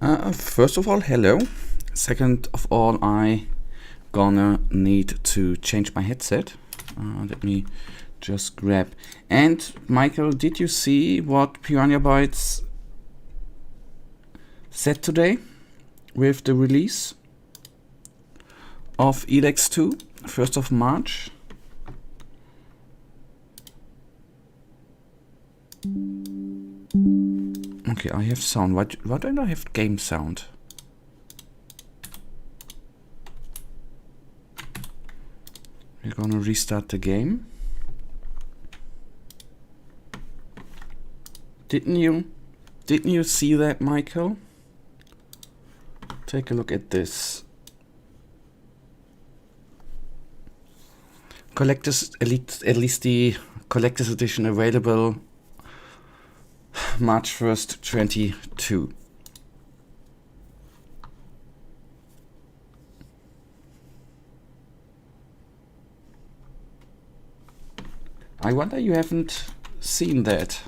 First of all, hello. Second of all, I gonna need to change my headset. Let me just grab. And Michael, did you see what Piranha Bytes said today with the release of Elex 2, 1st of March? Okay, I have sound. Why don't I have game sound? We're gonna restart the game. Didn't you see that, Michael? Take a look at this. Collector's at least the collector's edition available March 1st, 22. I wonder you haven't seen that.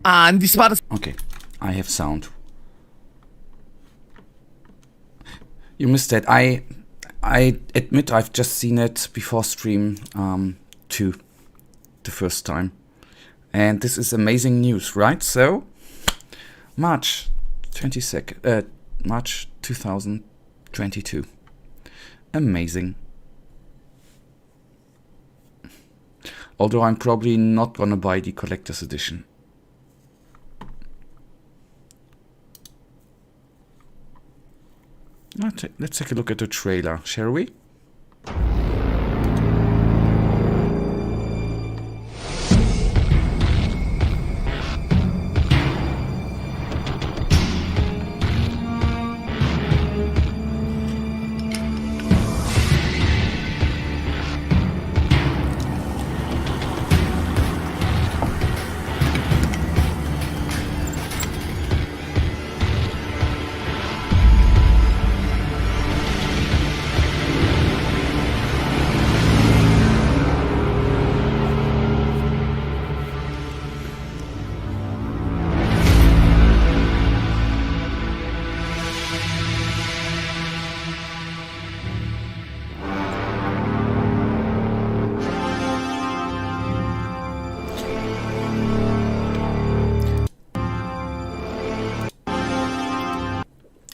Okay, I have sound. You missed that. I admit I've just seen it before stream 2, the first time. And this is amazing news, right? So, March 22nd, March 2022. Amazing. Although I'm probably not gonna buy the collector's edition. Let's take a look at the trailer, shall we?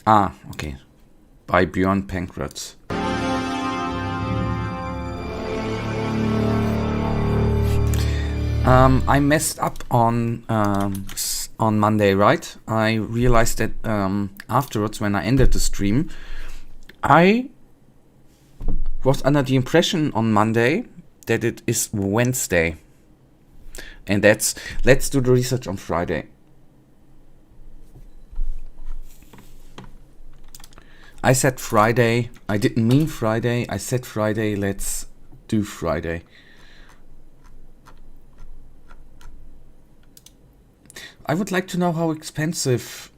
Ah, okay. By Björn Pankratz. I messed up on Monday, right? I realized that afterwards, when I ended the stream, I was under the impression on Monday that it is Wednesday. And let's do the research on Friday. I said Friday. I didn't mean Friday. I said Friday. Let's do Friday. I would like to know how expensive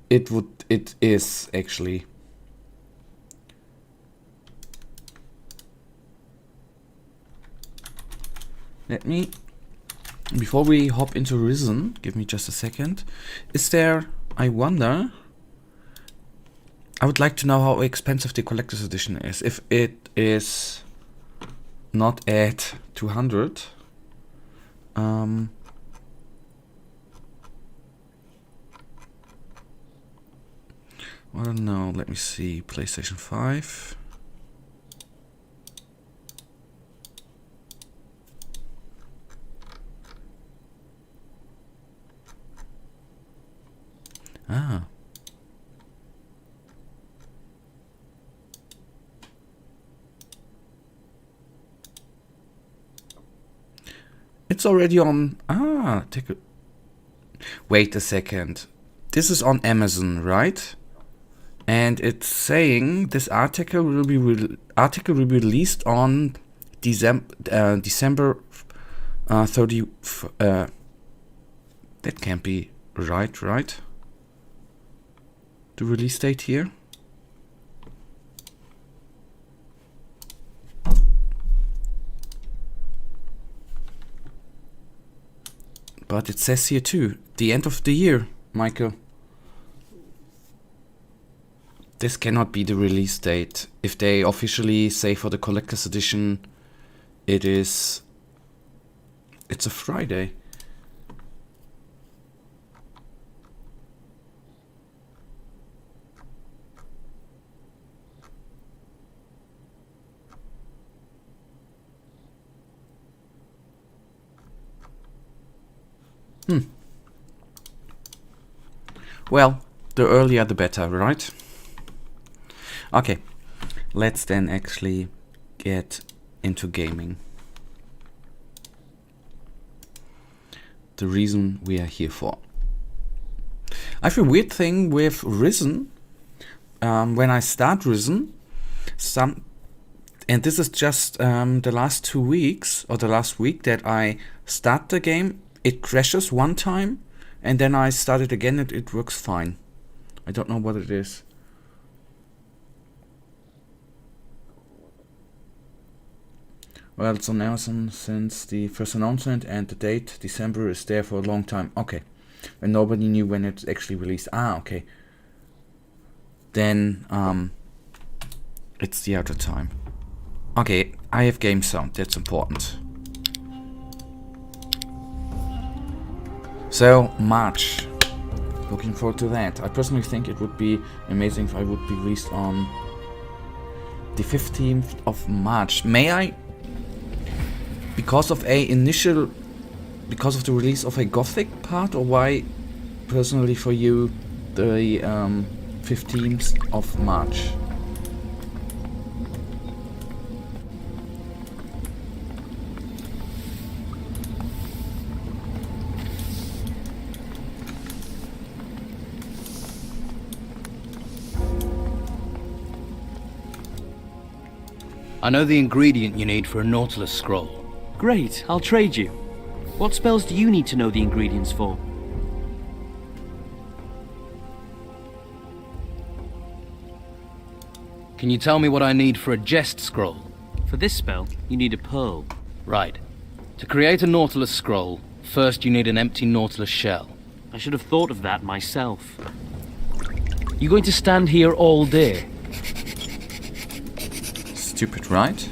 it is actually. Let me, before we hop into Risen, give me just a second. Is there, I wonder, I would like to know how expensive the collector's edition is. If it is not at 200, I don't know. Let me see. PlayStation 5. Ah. It's already on. Ah, wait a second. This is on Amazon, right? And it's saying this article will be released on December 30. That can't be right? The release date here. But it says here too, the end of the year, Michael. This cannot be the release date. If they officially say for the collector's edition, it's a Friday. Well, the earlier the better, right? Okay, let's then actually get into gaming. The reason we are here for. I have a weird thing with Risen. When I start Risen, and this is just the last 2 weeks, or the last week that I start the game, it crashes one time, and then I start it again and it works fine. I don't know what it is. Well, it's on Amazon since the first announcement, and the date, December, is there for a long time. Okay. And nobody knew when it's actually released. Okay. Then, it's the other time. Okay, I have game sound, that's important. So, March. Looking forward to that. I personally think it would be amazing if I would be released on the 15th of March. May I? Because of the release of a Gothic part, or why personally for you the 15th of March? I know the ingredient you need for a Nautilus scroll. Great, I'll trade you. What spells do you need to know the ingredients for? Can you tell me what I need for a Jest scroll? For this spell, you need a pearl. Right. To create a Nautilus scroll, first you need an empty Nautilus shell. I should have thought of that myself. You going to stand here all day? Stupid, right?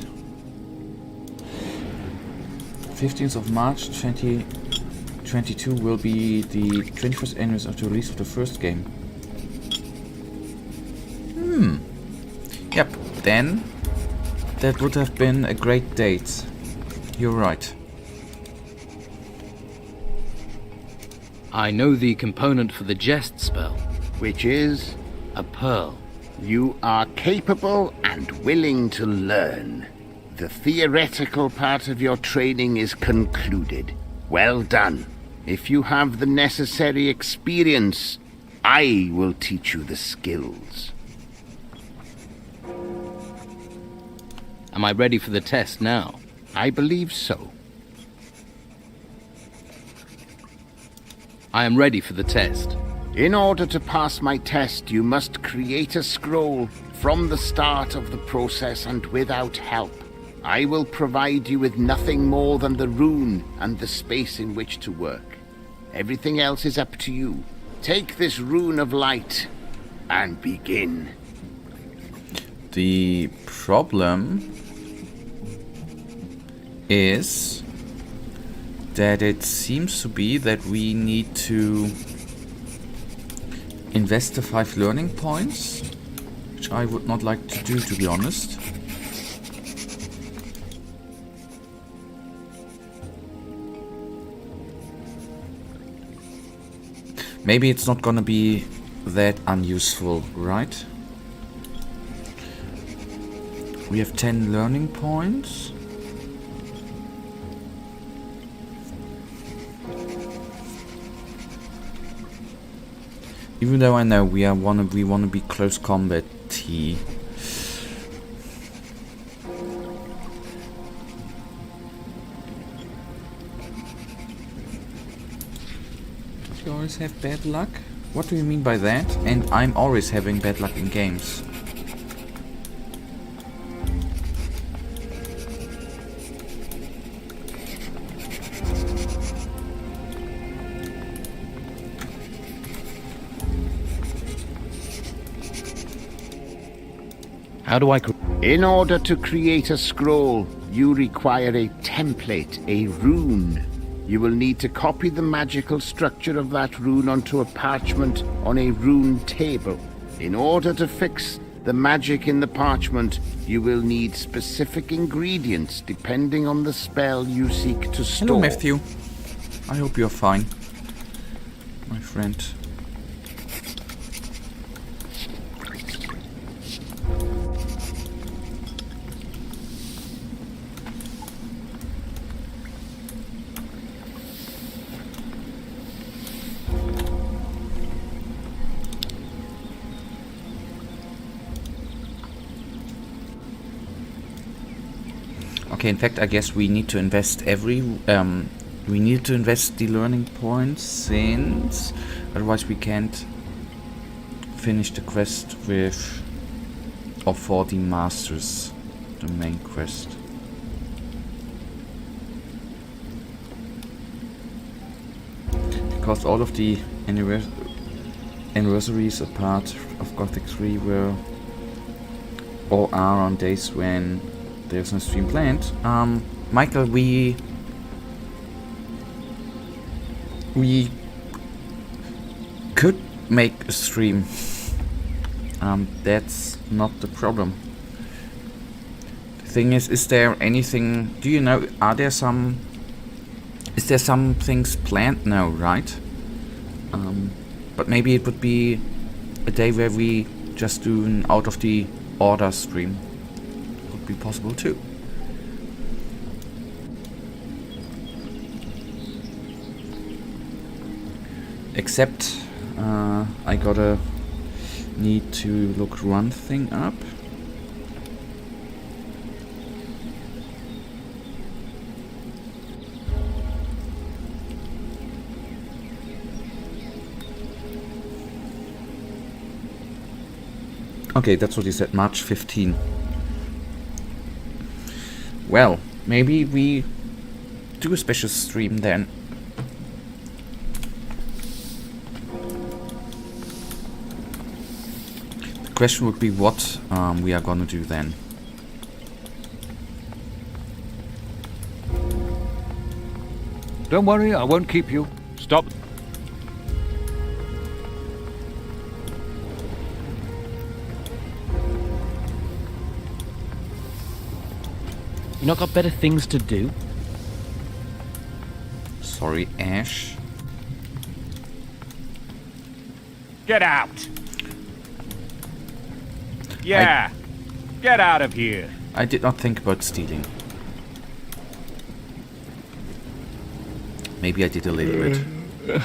15th of March 2022 will be the 21st anniversary of the release of the first game. Yep, then that would have been a great date. You're right. I know the component for the Jest spell. Which is? A pearl. You are capable and willing to learn. The theoretical part of your training is concluded. Well done. If you have the necessary experience, I will teach you the skills. Am I ready for the test now? I believe so. I am ready for the test. In order to pass my test, you must create a scroll from the start of the process and without help. I will provide you with nothing more than the rune and the space in which to work. Everything else is up to you. Take this rune of light and begin. The problem is that it seems to be that we need to invest the 5 learning points, which I would not like to do, to be honest. Maybe it's not gonna be that unuseful, right? We have 10 learning points. Even though I know we wanna be close combat T. You always have bad luck? What do you mean by that? And I'm always having bad luck in games. How do I... In order to create a scroll, you require a template, a rune. You will need to copy the magical structure of that rune onto a parchment on a rune table. In order to fix the magic in the parchment, you will need specific ingredients depending on the spell you seek to store. Hello, Matthew. I hope you're fine, my friend. Okay, in fact, I guess we need to invest we need to invest the learning points, since otherwise we can't finish the quest with, or for the masters, the main quest. Because all of the anniversaries apart of Gothic 3 were or are on days when there's no stream planned. Michael, we could make a stream. That's not the problem. The thing is there anything, do you know, is there some things planned now, right? But maybe it would be a day where we just do an out of the order stream. Be possible too. Except I gotta need to look one thing up. Okay, that's what he said, March 15. Well, maybe we do a special stream then. The question would be what we are gonna do then. Don't worry, I won't keep you. Stop. You not got better things to do? Sorry, Ash. Get out! Yeah! Get out of here! I did not think about stealing. Maybe I did a little bit.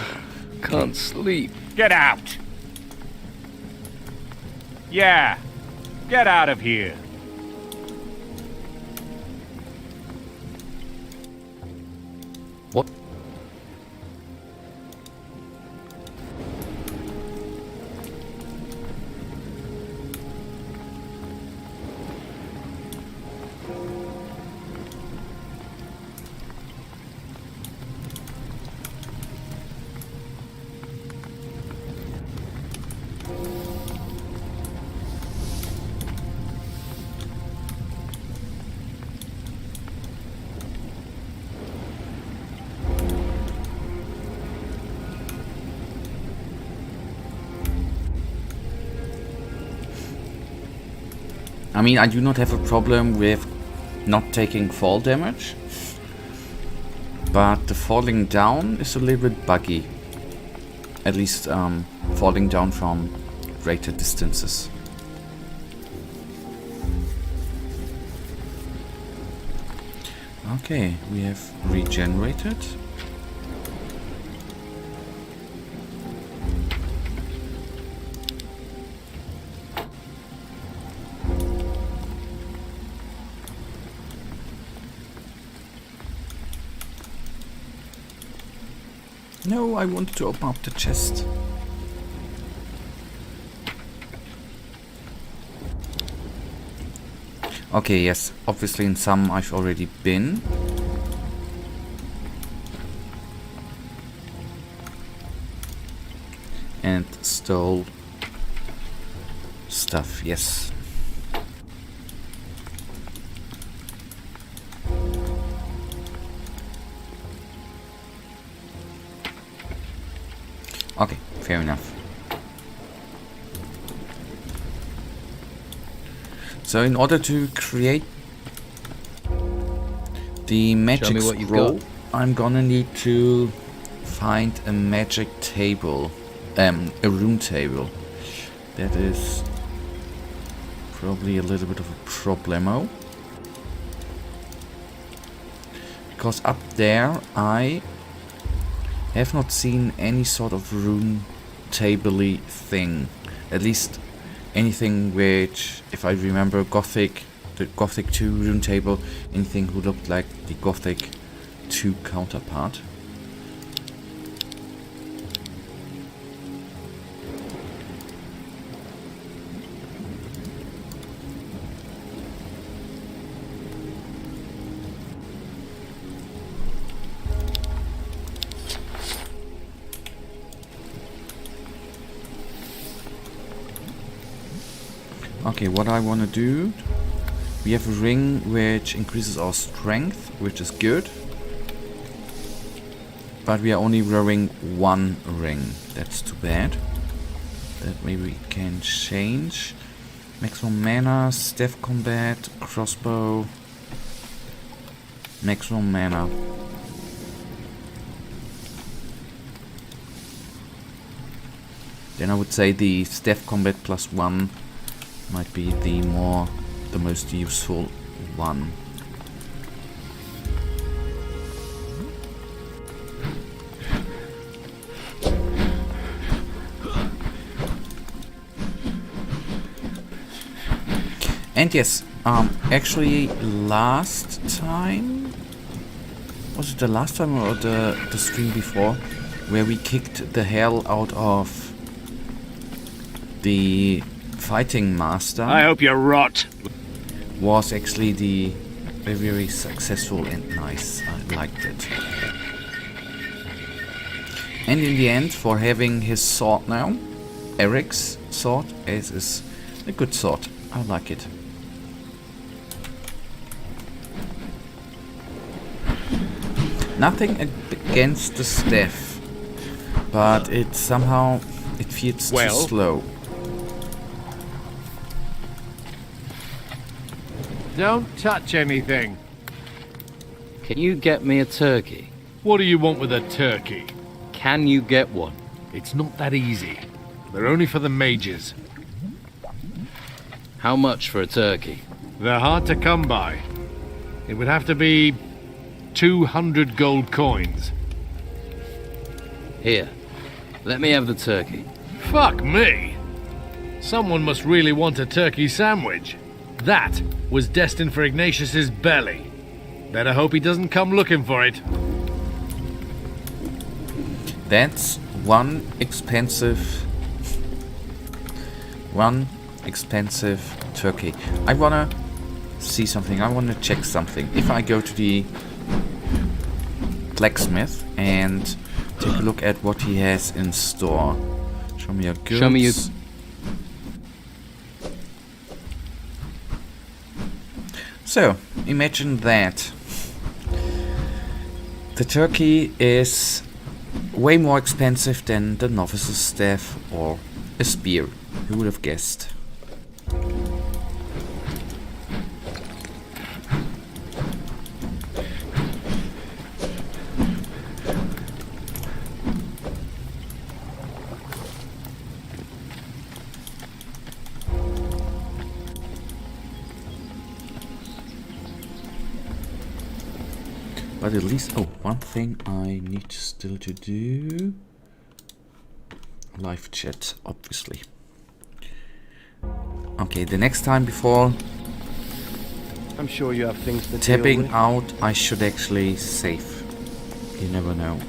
Can't sleep. Get out! Yeah! Get out of here! What? I mean, I do not have a problem with not taking fall damage, but the falling down is a little bit buggy. At least falling down from greater distances. Okay, we have regenerated. No, I wanted to open up the chest. Okay, yes, obviously in some I've already been. And stole stuff, yes. Okay, fair enough. So in order to create the magic me what you've scroll, got. I'm gonna need to find a magic table, a room table. That is probably a little bit of a problemo. Because up there I have not seen any sort of room table-y thing. At least anything which, if I remember Gothic, the Gothic 2 rune table, anything who looked like the Gothic 2 counterpart. Okay, what I want to do, we have a ring which increases our strength, which is good. But we are only wearing one ring. That's too bad. That maybe we can change. Maximum mana, staff combat, crossbow. Maximum mana. Then I would say the staff combat +1 might be the most useful one. And yes, actually last time, was it the last time or the stream before, where we kicked the hell out of the fighting master, I hope you rot. was actually the very successful and nice. I liked it. And in the end, for having his sword now, Eric's sword, is a good sword. I like it. Nothing against the staff, but it somehow feels too slow. Don't touch anything. Can you get me a turkey? What do you want with a turkey? Can you get one? It's not that easy. They're only for the mages. How much for a turkey? They're hard to come by. It would have to be 200 gold coins. Here, let me have the turkey. Fuck me! Someone must really want a turkey sandwich. That was destined for Ignatius's belly. Better hope he doesn't come looking for it. That's one expensive turkey. I wanna see something. I wanna check something. If I go to the blacksmith and take a look at what he has in store. Show me your goods. Show me your... So, imagine that. The turkey is way more expensive than the novice's staff or a spear. Who would have guessed? But at least, one thing I need still to do. Live chat, obviously. Okay, the next time before I'm sure you have things to deal tapping with. out, I should actually save. You never know.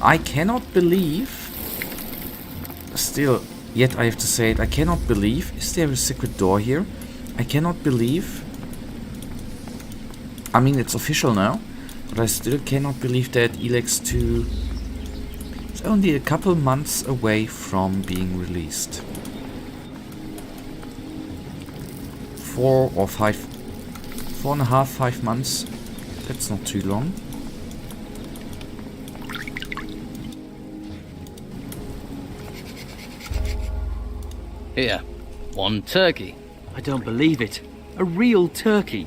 I cannot believe, still, yet I have to say it, I cannot believe, is there a secret door here? I cannot believe, I mean it's official now, but I still cannot believe that Elex 2 is only a couple months away from being released. 4.5, 5 months, that's not too long. Here, 1 turkey. I don't believe it. A real turkey.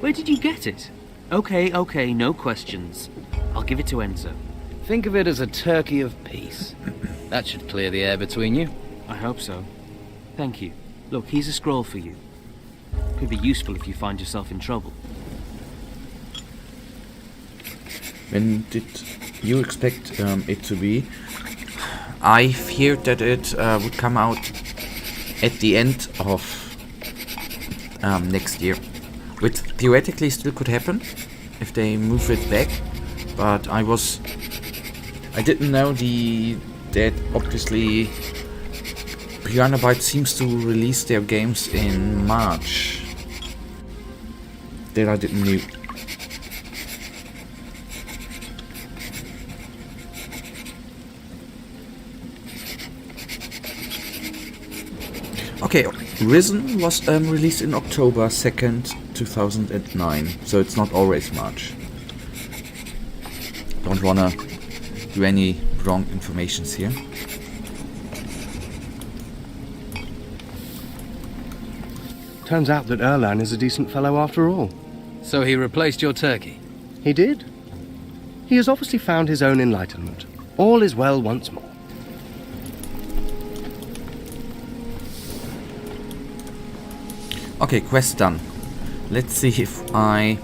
Where did you get it? Okay, no questions. I'll give it to Enzo. Think of it as a turkey of peace. That should clear the air between you. I hope so. Thank you. Look, here's a scroll for you. Could be useful if you find yourself in trouble. When did you expect it to be? I feared that it would come out at the end of next year, which theoretically still could happen if they move it back. But I didn't know that obviously Piranha Bytes seems to release their games in March. That I didn't know. Okay, Risen was released in October 2nd, 2009, so it's not always March. Don't wanna do any wrong informations here. Turns out that Erlan is a decent fellow after all. So he replaced your turkey? He did. He has obviously found his own enlightenment. All is well once more. Okay, quest done. Let's see if I...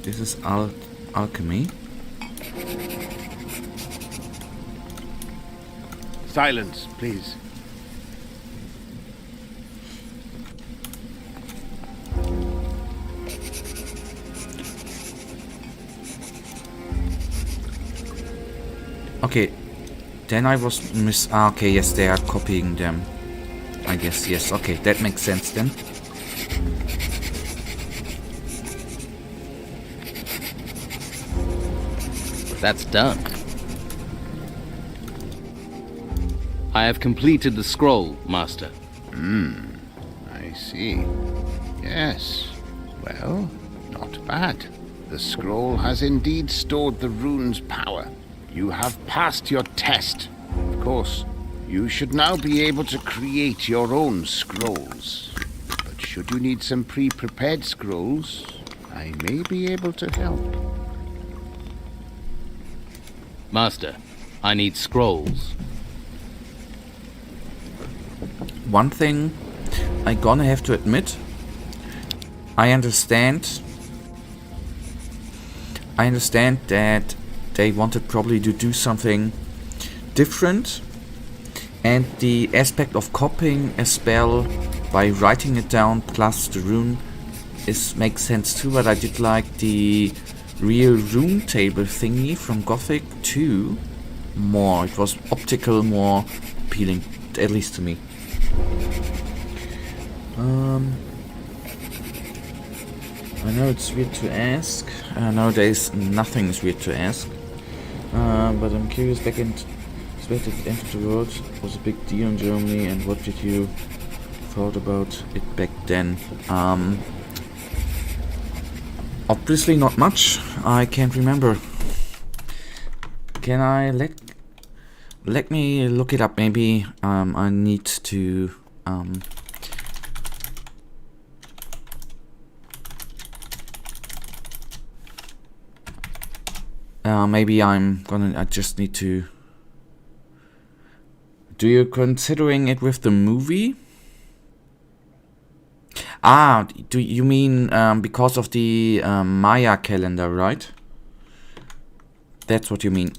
This is alchemy. Silence, please. Okay, then I was okay, yes, they are copying them. I guess, yes, okay, that makes sense then. That's done. I have completed the scroll, Master. I see. Yes. Well, not bad. The scroll has indeed stored the rune's power. You have passed your test. Of course, you should now be able to create your own scrolls. But should you need some pre-prepared scrolls, I may be able to help. Master, I need scrolls. One thing I gonna have to admit, I understand that they wanted probably to do something different, and the aspect of copying a spell by writing it down plus the rune makes sense too, but I did like the real rune table thingy from Gothic 2 more. It was optical, more appealing, at least to me. I know it's weird to ask. Nowadays nothing is weird to ask. But I'm curious, back in Sweat at the End of the World was a big deal in Germany, and what did you thought about it back then? Obviously not much. I can't remember. Can I let me look it up? Maybe I need to maybe I just need to. Do you considering it with the movie? Do you mean because of the Maya calendar, right? That's what you mean.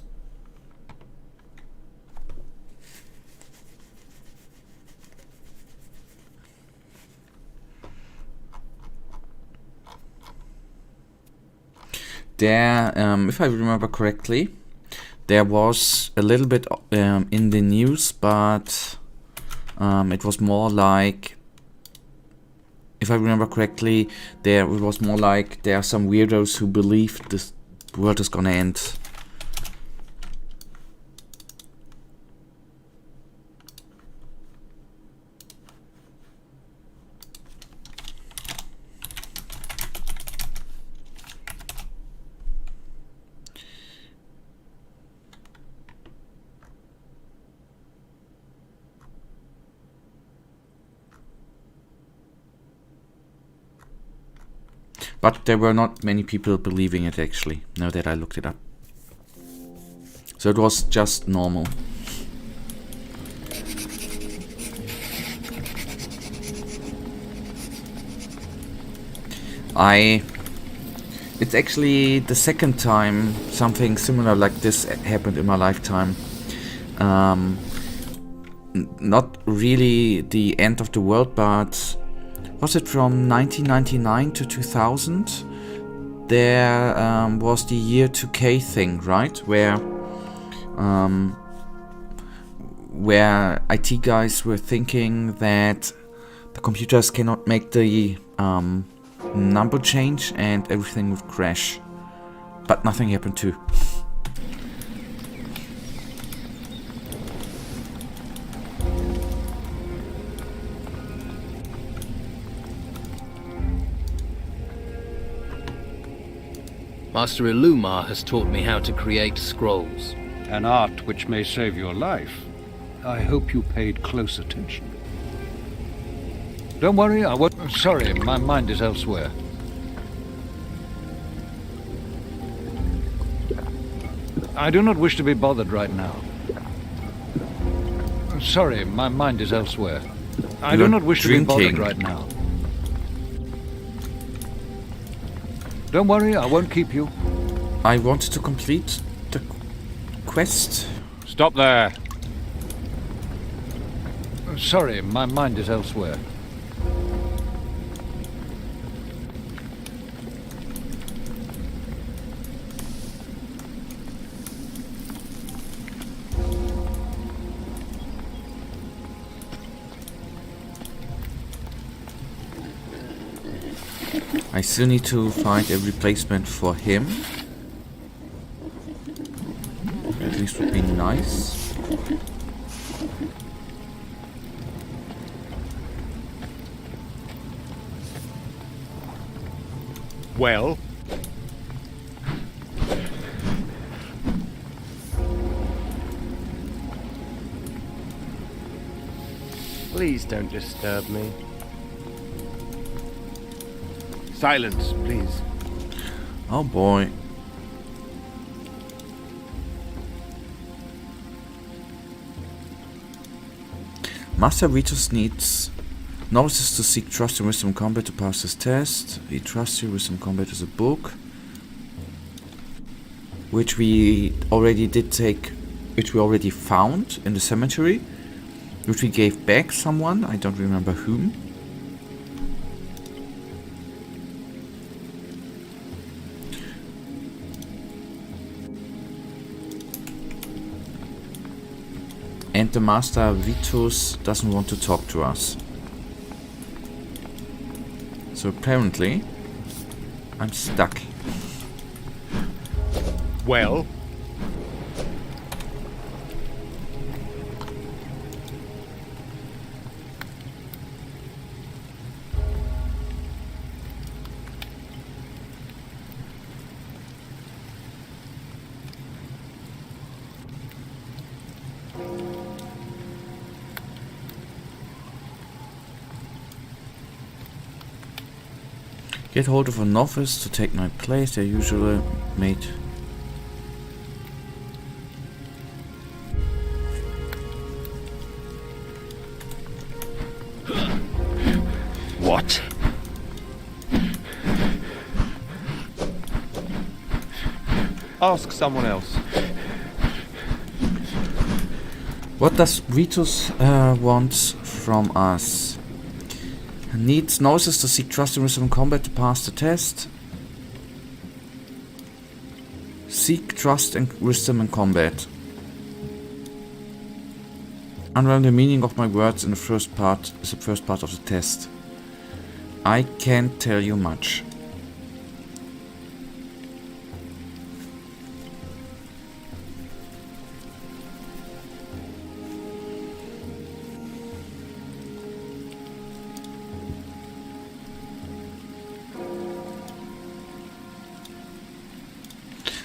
There, if I remember correctly, there was a little bit in the news, but it was more like, if I remember correctly, it was more like there are some weirdos who believe this world is gonna end. But there were not many people believing it actually, now that I looked it up. So it was just normal. It's actually the second time something similar like this happened in my lifetime. Not really the end of the world, but was it from 1999 to 2000? There was the year 2K thing, right? Where IT guys were thinking that the computers cannot make the number change and everything would crash. But nothing happened too. Master Illumar has taught me how to create scrolls. An art which may save your life. I hope you paid close attention. Don't worry, I won't... Sorry, my mind is elsewhere. I do not wish to be bothered right now. Sorry, my mind is elsewhere. I do not wish to be bothered right now. Don't worry, I won't keep you. I wanted to complete the quest. Stop there. Sorry, my mind is elsewhere. I still need to find a replacement for him. At least would be nice. Well? Please don't disturb me. Silence, please. Oh boy. Master Ritus needs novices to seek trust and wisdom combat to pass this test. We trust you. Wisdom combat is a book, which we already did take, which we already found in the cemetery, which we gave back someone. I don't remember whom. And the Master Vitus doesn't want to talk to us. So apparently, I'm stuck. Well? Get hold of a novice to take my place. Their usual mate. What? Ask someone else. What does Ritus want from us? Needs novices to seek trust and wisdom in combat to pass the test. Seek trust and wisdom in combat. Unlearn the meaning of my words in the first part is the first part of the test. I can't tell you much.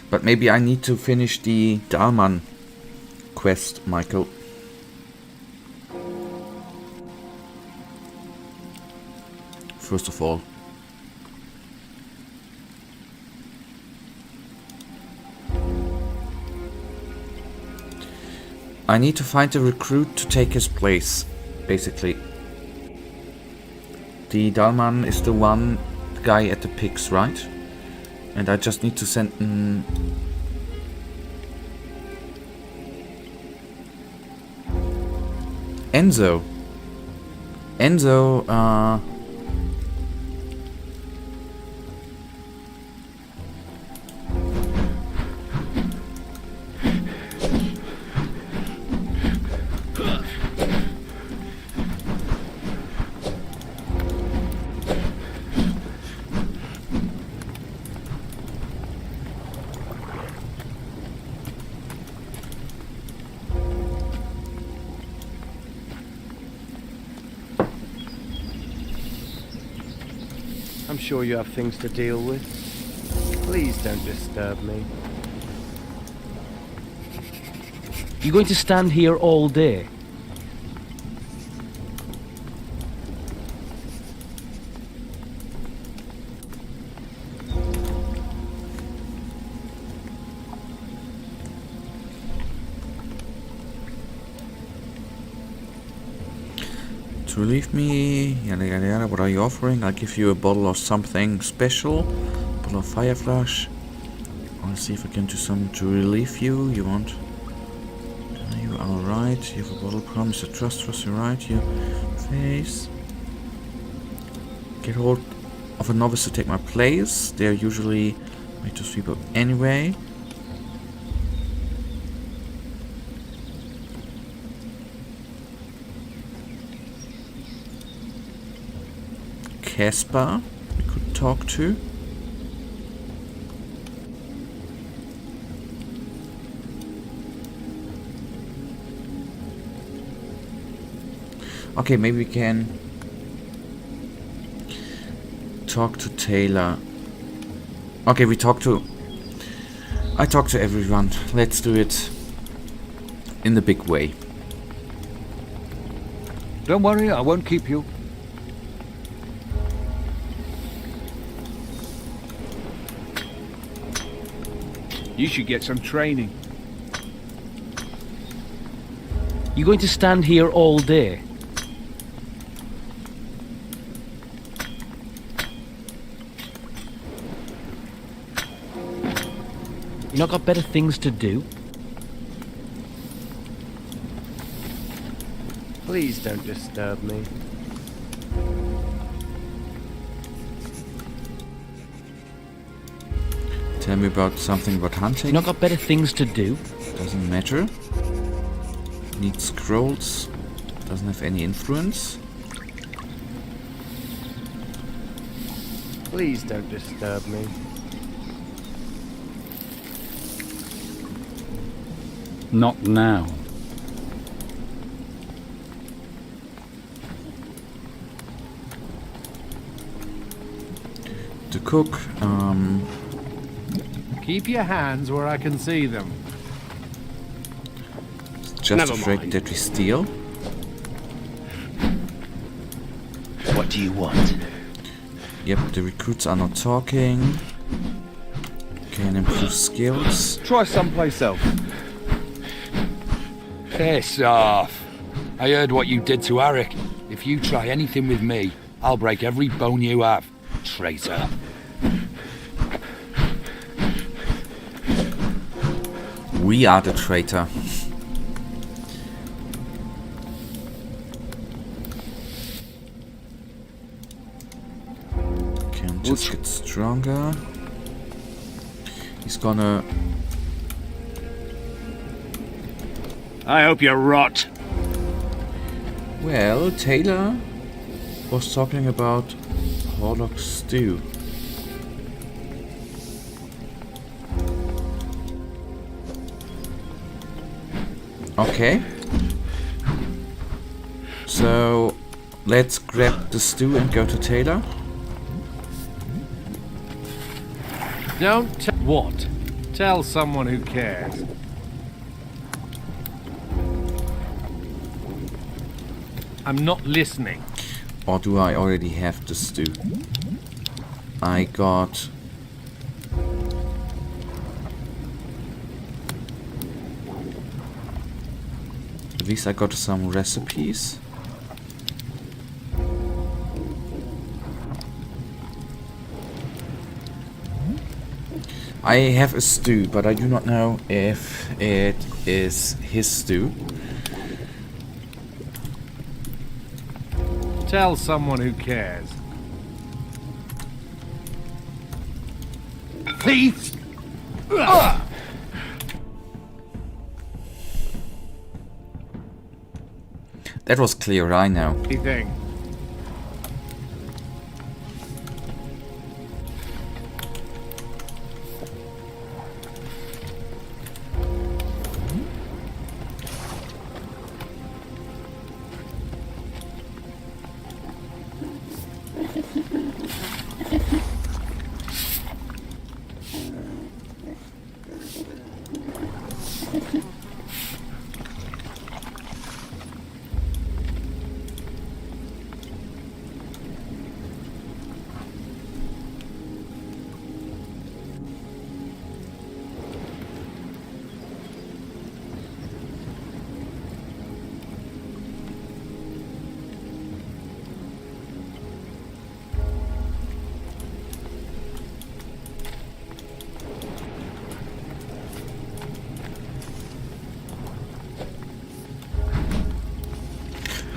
But maybe I need to finish the Dalman quest, Michael. First of all. I need to find a recruit to take his place, basically. The Dalman is the one guy at the pigs, right? And I just need to send an... Enzo. I'm sure you have things to deal with. Please don't disturb me. You going to stand here all day? To relieve me, yada yada yada, what are you offering? I'll give you a bottle of something special. Bottle of fire flash. I'll see if I can do something to relieve you. You want... You are alright. You have a bottle, promise to trust you right. You face. Get hold of a novice to take my place. They're usually made to sweep up anyway. Casper, we could talk to. Okay, maybe we can talk to Taylor. Okay, I talk to everyone. Let's do it in the big way. Don't worry, I won't keep you. You should get some training. You going to stand here all day? You not got better things to do? Please don't disturb me. Tell me about something about hunting. You not got better things to do? Doesn't matter. Need scrolls. Doesn't have any influence. Please don't disturb me. Not now. To cook, Keep your hands where I can see them. just Never afraid mind. that we steal. What do you want? Yep, the recruits are not talking. Can improve skills. Try someplace else. Piss off. I heard what you did to Eric. If you try anything with me, I'll break every bone you have. Traitor. We are the traitor. Can just get stronger. He's gonna... I hope you rot. Well, Taylor was talking about Horlock stew. Okay. So, let's grab the stew and go to Taylor. Don't what? Tell someone who cares. I'm not listening. Or do I already have the stew? I got... At least I got some recipes. I have a stew, but I do not know if it is his stew. Tell someone who cares. Thief! That was clear, I know. Thing.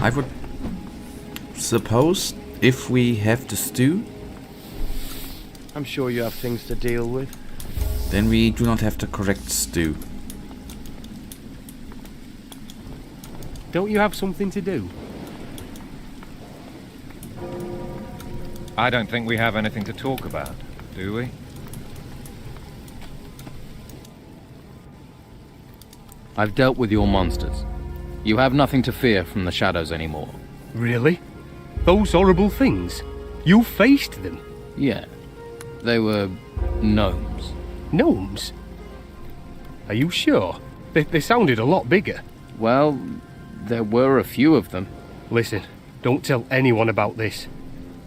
I would suppose if we have the stew, I'm sure you have things to deal with. then we do not have the correct stew. Don't you have something to do? I don't think we have anything to talk about, do we? I've dealt with your monsters. You have nothing to fear from the shadows anymore. Really? Those horrible things? You faced them? Yeah. They were gnomes. Gnomes? Are you sure? They sounded a lot bigger. Well, there were a few of them. Listen, don't tell anyone about this.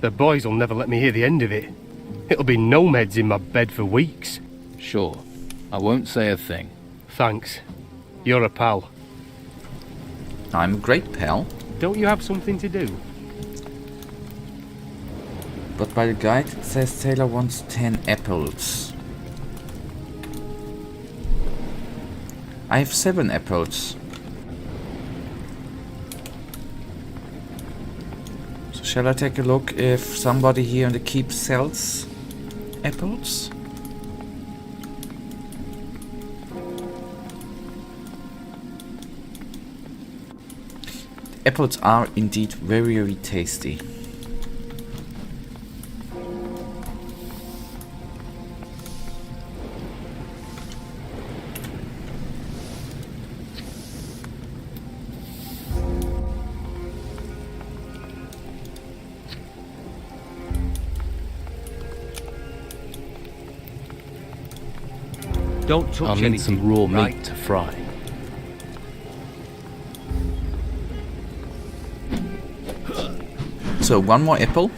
The boys will never let me hear the end of it. It'll be gnome heads in my bed for weeks. Sure. I won't say a thing. Thanks. You're a pal. I'm a great pal, Don't you have something to do? but by the guide it says Taylor wants 10 apples. I have 7 apples. So shall I take a look if somebody here in the keep sells apples? Apples are indeed very, very tasty. Don't touch I'll need anything, some raw right? meat to fry. So one more apple.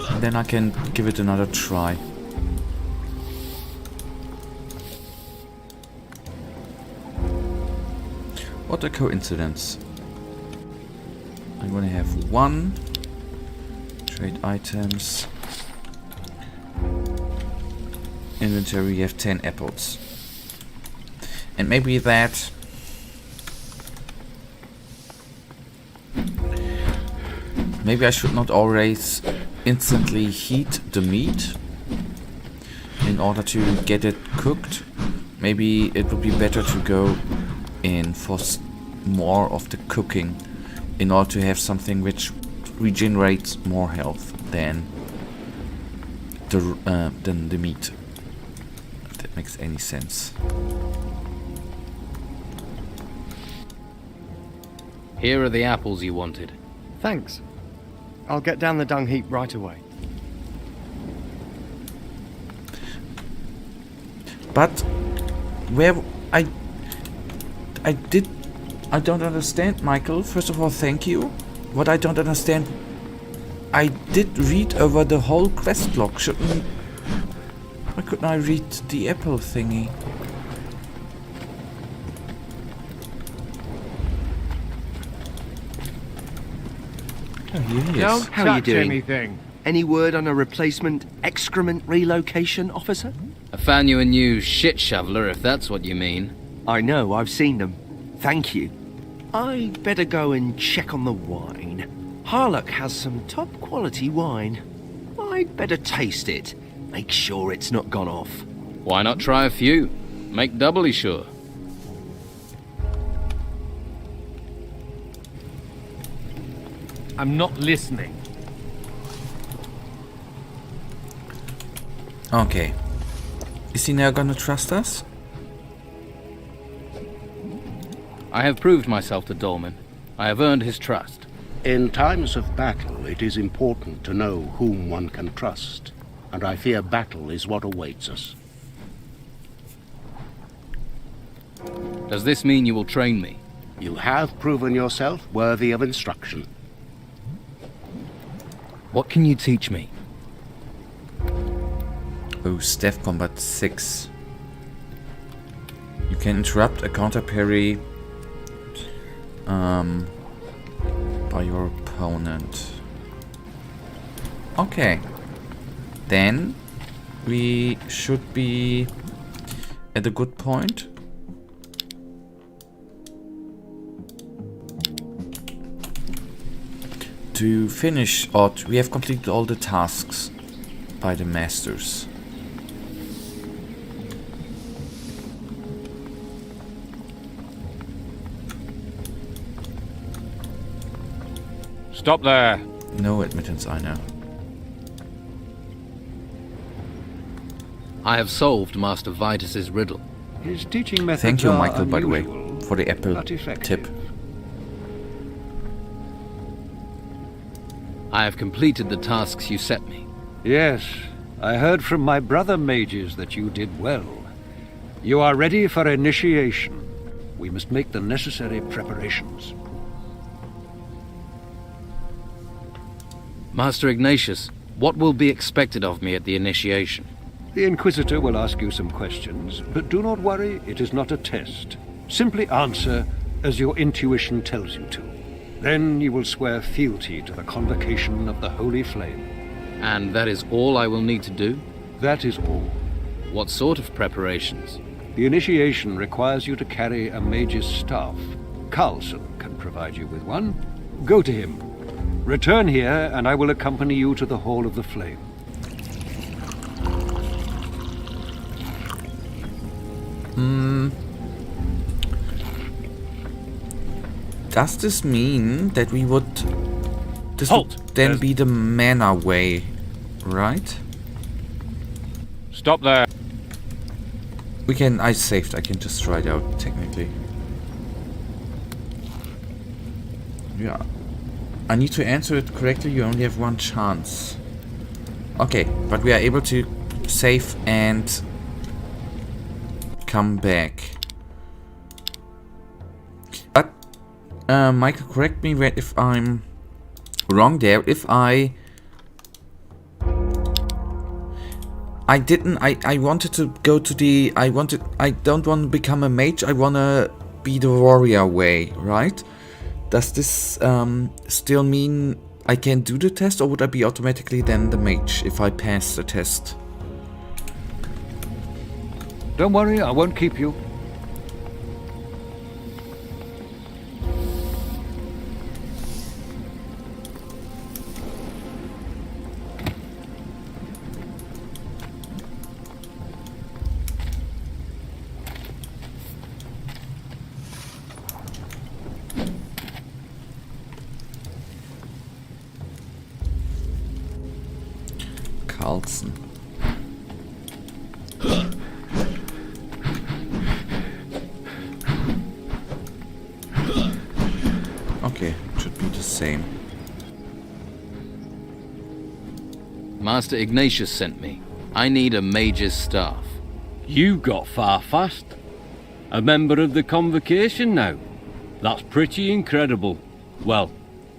And then I can give it another try. What a coincidence. I'm gonna have 1. Trade items. Inventory, we have 10 apples. And maybe that... Maybe I should not always instantly heat the meat in order to get it cooked. Maybe it would be better to go in for more of the cooking in order to have something which regenerates more health than the meat. If that makes any sense. Here are the apples you wanted. Thanks. I'll get down the dung heap right away. But where I don't understand, Michael. First of all, thank you. What I don't understand, I did read over the whole quest log. Why couldn't I read the apple thingy? Oh, here he is. Don't How are you touch doing? anything. Any word on a replacement excrement relocation officer? I found you a new shit shoveler, if that's what you mean. I know, I've seen them. Thank you. I'd better go and check on the wine. Harlock has some top quality wine. I'd better taste it. Make sure it's not gone off. Why not try a few? Make doubly sure. I'm not listening. Okay. Is he now gonna trust us? I have proved myself to Dolmen. I have earned his trust. In times of battle, it is important to know whom one can trust, and I fear battle is what awaits us. Does this mean you will train me? You have proven yourself worthy of instruction. What can you teach me? Oh, Staff Combat 6. You can interrupt a counter parry by your opponent. Okay. Then we should be at a good point. To finish, or we have completed all the tasks by the masters. Stop there. No admittance, I know. I have solved Master Vitus's riddle. His teaching methods Thank you, are Michael, by the way, unusual, for the apple but effective. tip. I have completed the tasks you set me. Yes, I heard from my brother mages that you did well. You are ready for initiation. We must make the necessary preparations. Master Ignatius, what will be expected of me at the initiation? The Inquisitor will ask you some questions, but do not worry, it is not a test. Simply answer as your intuition tells you to. Then you will swear fealty to the Convocation of the Holy Flame. And that is all I will need to do? That is all. What sort of preparations? The initiation requires you to carry a mage's staff. Carlson can provide you with one. Go to him. Return here, and I will accompany you to the Hall of the Flame. Does this mean that we would... This Halt! would then be the mana way, right? Stop there. We can... I saved, I can just try it out, technically. Yeah. I need to answer it correctly, you only have one chance. Okay, but we are able to save and come back. But, Michael, correct me if I'm wrong there. If I wanted to go to the... I don't want to become a mage, I want to be the warrior way, right? Does this still mean I can do the test, or would I be automatically then the mage if I pass the test? Don't worry, I won't keep you. Carlson. Okay, should be the same. Master Ignatius sent me. I need a mage's staff. You got far fast. A member of the Convocation now. That's pretty incredible. Well,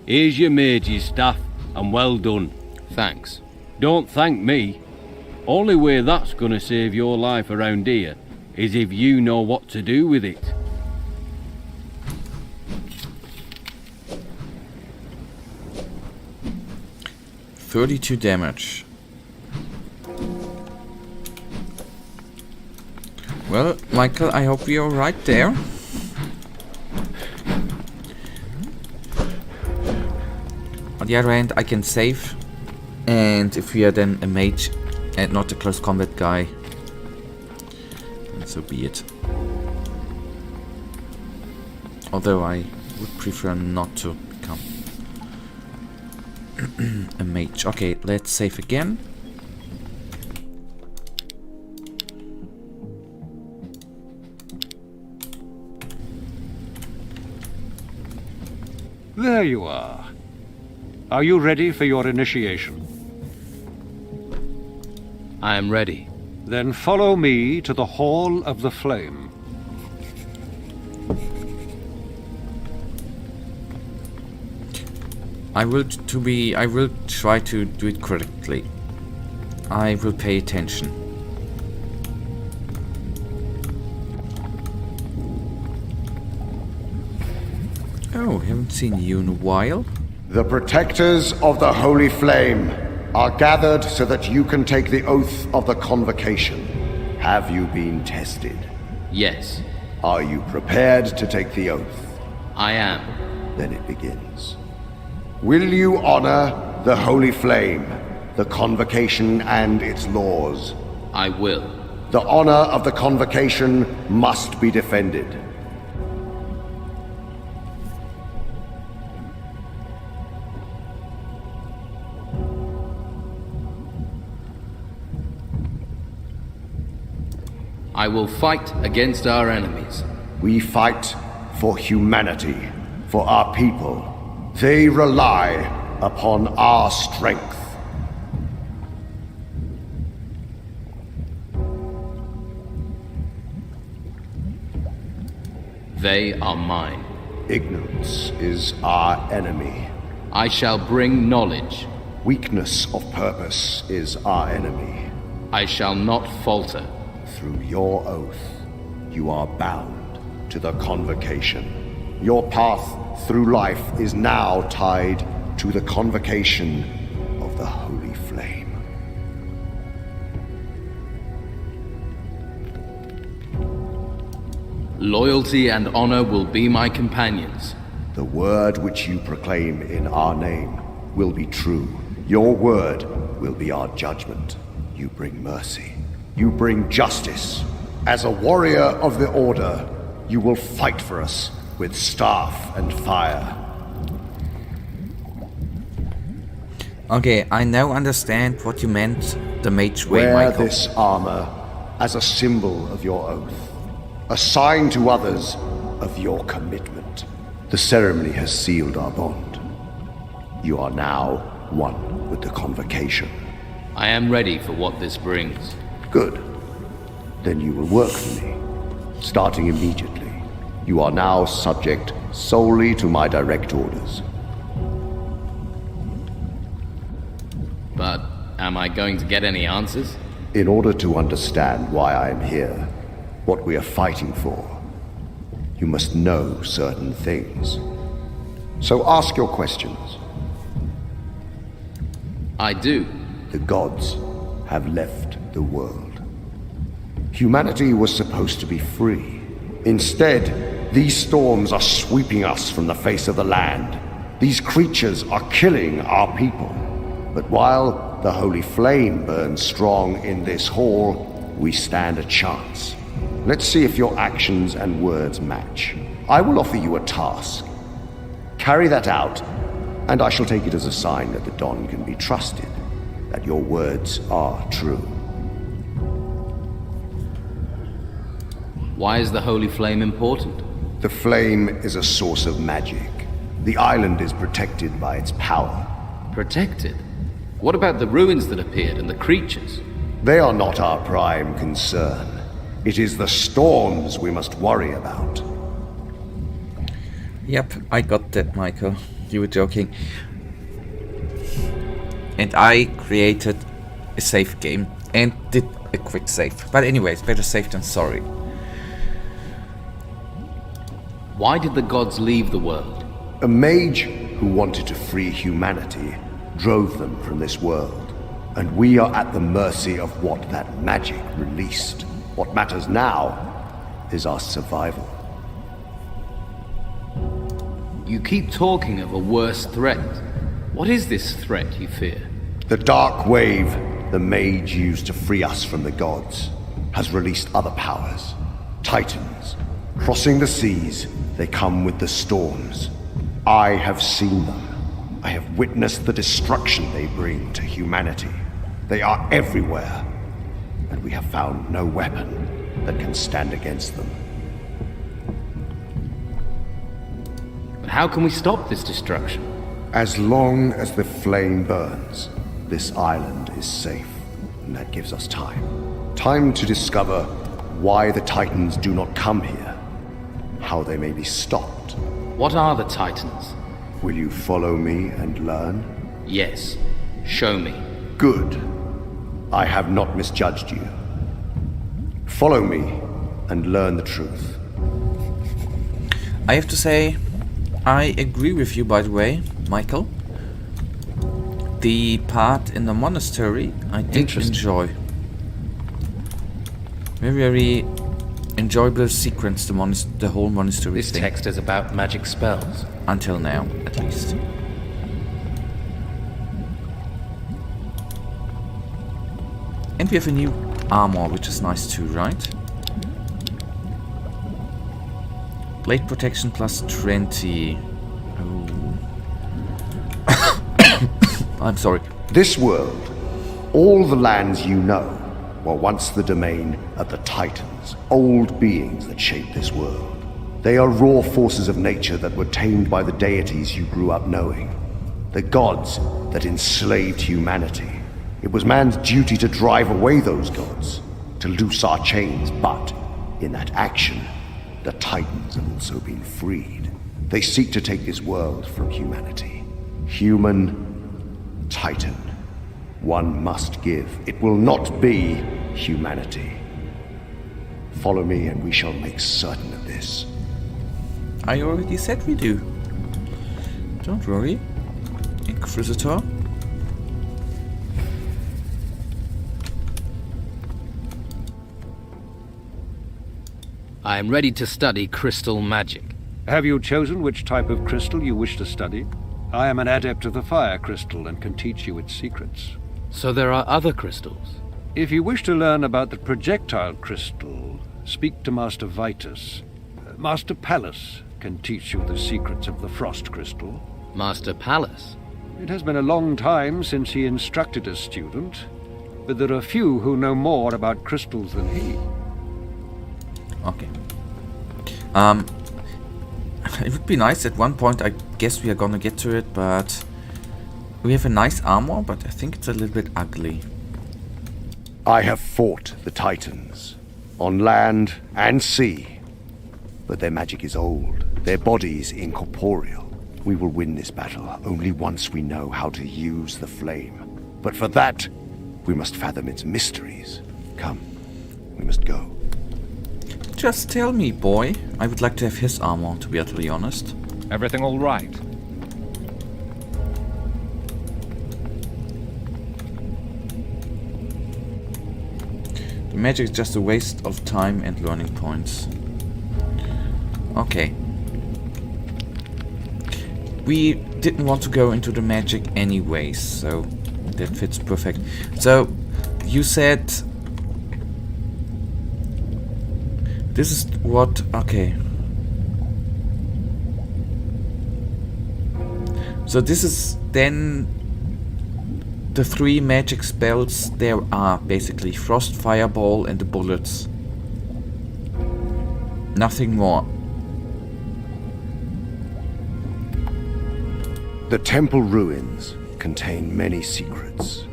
here's your mage's staff, and well done. Thanks. Don't thank me. Only way that's gonna save your life around here is if you know what to do with it. 32 damage. Well, Michael, I hope you're right there. On the other hand, I can save. And if we are then a mage and not a close combat guy, then so be it. Although I would prefer not to become a mage. Okay, let's save again. There you are. Are you ready for your initiation? I am ready. Then follow me to the Hall of the Flame. I will try to do it correctly. I will pay attention. Oh, haven't seen you in a while. The protectors of the Holy Flame are gathered so that you can take the oath of the Convocation. Have you been tested? Yes. Are you prepared to take the oath? I am. Then it begins. Will you honor the Holy Flame, the Convocation and its laws? I will. The honor of the Convocation must be defended. I will fight against our enemies. We fight for humanity, for our people. They rely upon our strength. They are mine. Ignorance is our enemy. I shall bring knowledge. Weakness of purpose is our enemy. I shall not falter. Through your oath, you are bound to the Convocation. Your path through life is now tied to the Convocation of the Holy Flame. Loyalty and honor will be my companions. The word which you proclaim in our name will be true. Your word will be our judgment. You bring mercy. You bring justice. As a warrior of the Order, you will fight for us with staff and fire. Okay, I now understand what you meant the mage way, Wear Michael. this armor as a symbol of your oath, a sign to others of your commitment. The ceremony has sealed our bond. You are now one with the Convocation. I am ready for what this brings. Good. Then you will work for me, starting immediately. You are now subject solely to my direct orders. But am I going to get any answers? In order to understand why I am here, what we are fighting for, you must know certain things. So ask your questions. I do. The gods have left the world. Humanity was supposed to be free. Instead, these storms are sweeping us from the face of the land. These creatures are killing our people. But while the Holy Flame burns strong in this hall, we stand a chance. Let's see if your actions and words match. I will offer you a task. Carry that out, and I shall take it as a sign that the Don can be trusted, that your words are true. Why is the Holy Flame important? The flame is a source of magic. The island is protected by its power. Protected? What about the ruins that appeared and the creatures? They are not our prime concern. It is the storms we must worry about. Yep, I got that, Michael. You were joking. And I created a save game and did a quick save. But anyways, better safe than sorry. Why did the gods leave the world? A mage who wanted to free humanity drove them from this world, and we are at the mercy of what that magic released. What matters now is our survival. You keep talking of a worse threat. What is this threat you fear? The dark wave the mage used to free us from the gods has released other powers. Titans. Crossing the seas, they come with the storms. I have seen them. I have witnessed the destruction they bring to humanity. They are everywhere, and we have found no weapon that can stand against them. But how can we stop this destruction? As long as the flame burns, this island is safe, and that gives us time. Time to discover why the Titans do not come here, how they may be stopped. What are the Titans? Will you follow me and learn? Yes. Show me. Good. I have not misjudged you. Follow me and learn the truth. I have to say, I agree with you, by the way, Michael. The part in the monastery I did enjoy. Very, very enjoyable sequence, the whole monastery This thing. text is about magic spells. Until now, at least. And we have a new armor, which is nice too, right? Blade protection plus 20. Oh. I'm sorry. This world, all the lands you know, were once the domain of the Titans, old beings that shaped this world. They are raw forces of nature that were tamed by the deities you grew up knowing. The gods that enslaved humanity. It was man's duty to drive away those gods, to loose our chains, but in that action, the Titans have also been freed. They seek to take this world from humanity. Human, Titan. One must give. It will not be humanity. Follow me and we shall make certain of this. I already said we do. Don't worry, Inquisitor. I am ready to study crystal magic. Have you chosen which type of crystal you wish to study? I am an adept of the fire crystal and can teach you its secrets. So there are other crystals? If you wish to learn about the projectile crystal, speak to Master Vitus. Master Pallas can teach you the secrets of the frost crystal. Master Pallas? It has been a long time since he instructed a student, but there are few who know more about crystals than he. Okay. It would be nice at one point, I guess we are gonna get to it, but we have a nice armor, but I think it's a little bit ugly. I have fought the Titans, on land and sea, but their magic is old, their bodies incorporeal. We will win this battle only once we know how to use the flame. But for that, we must fathom its mysteries. Come, we must go. Just tell me, boy. I would like to have his armor, to be utterly honest. Everything all right? The magic is just a waste of time and learning points. Okay. We didn't want to go into the magic anyways, so that fits perfect. So, you said... This is what... Okay. So this is then the three magic spells there are, basically. Frost, Fireball and the bullets. Nothing more. The temple ruins contain many secrets.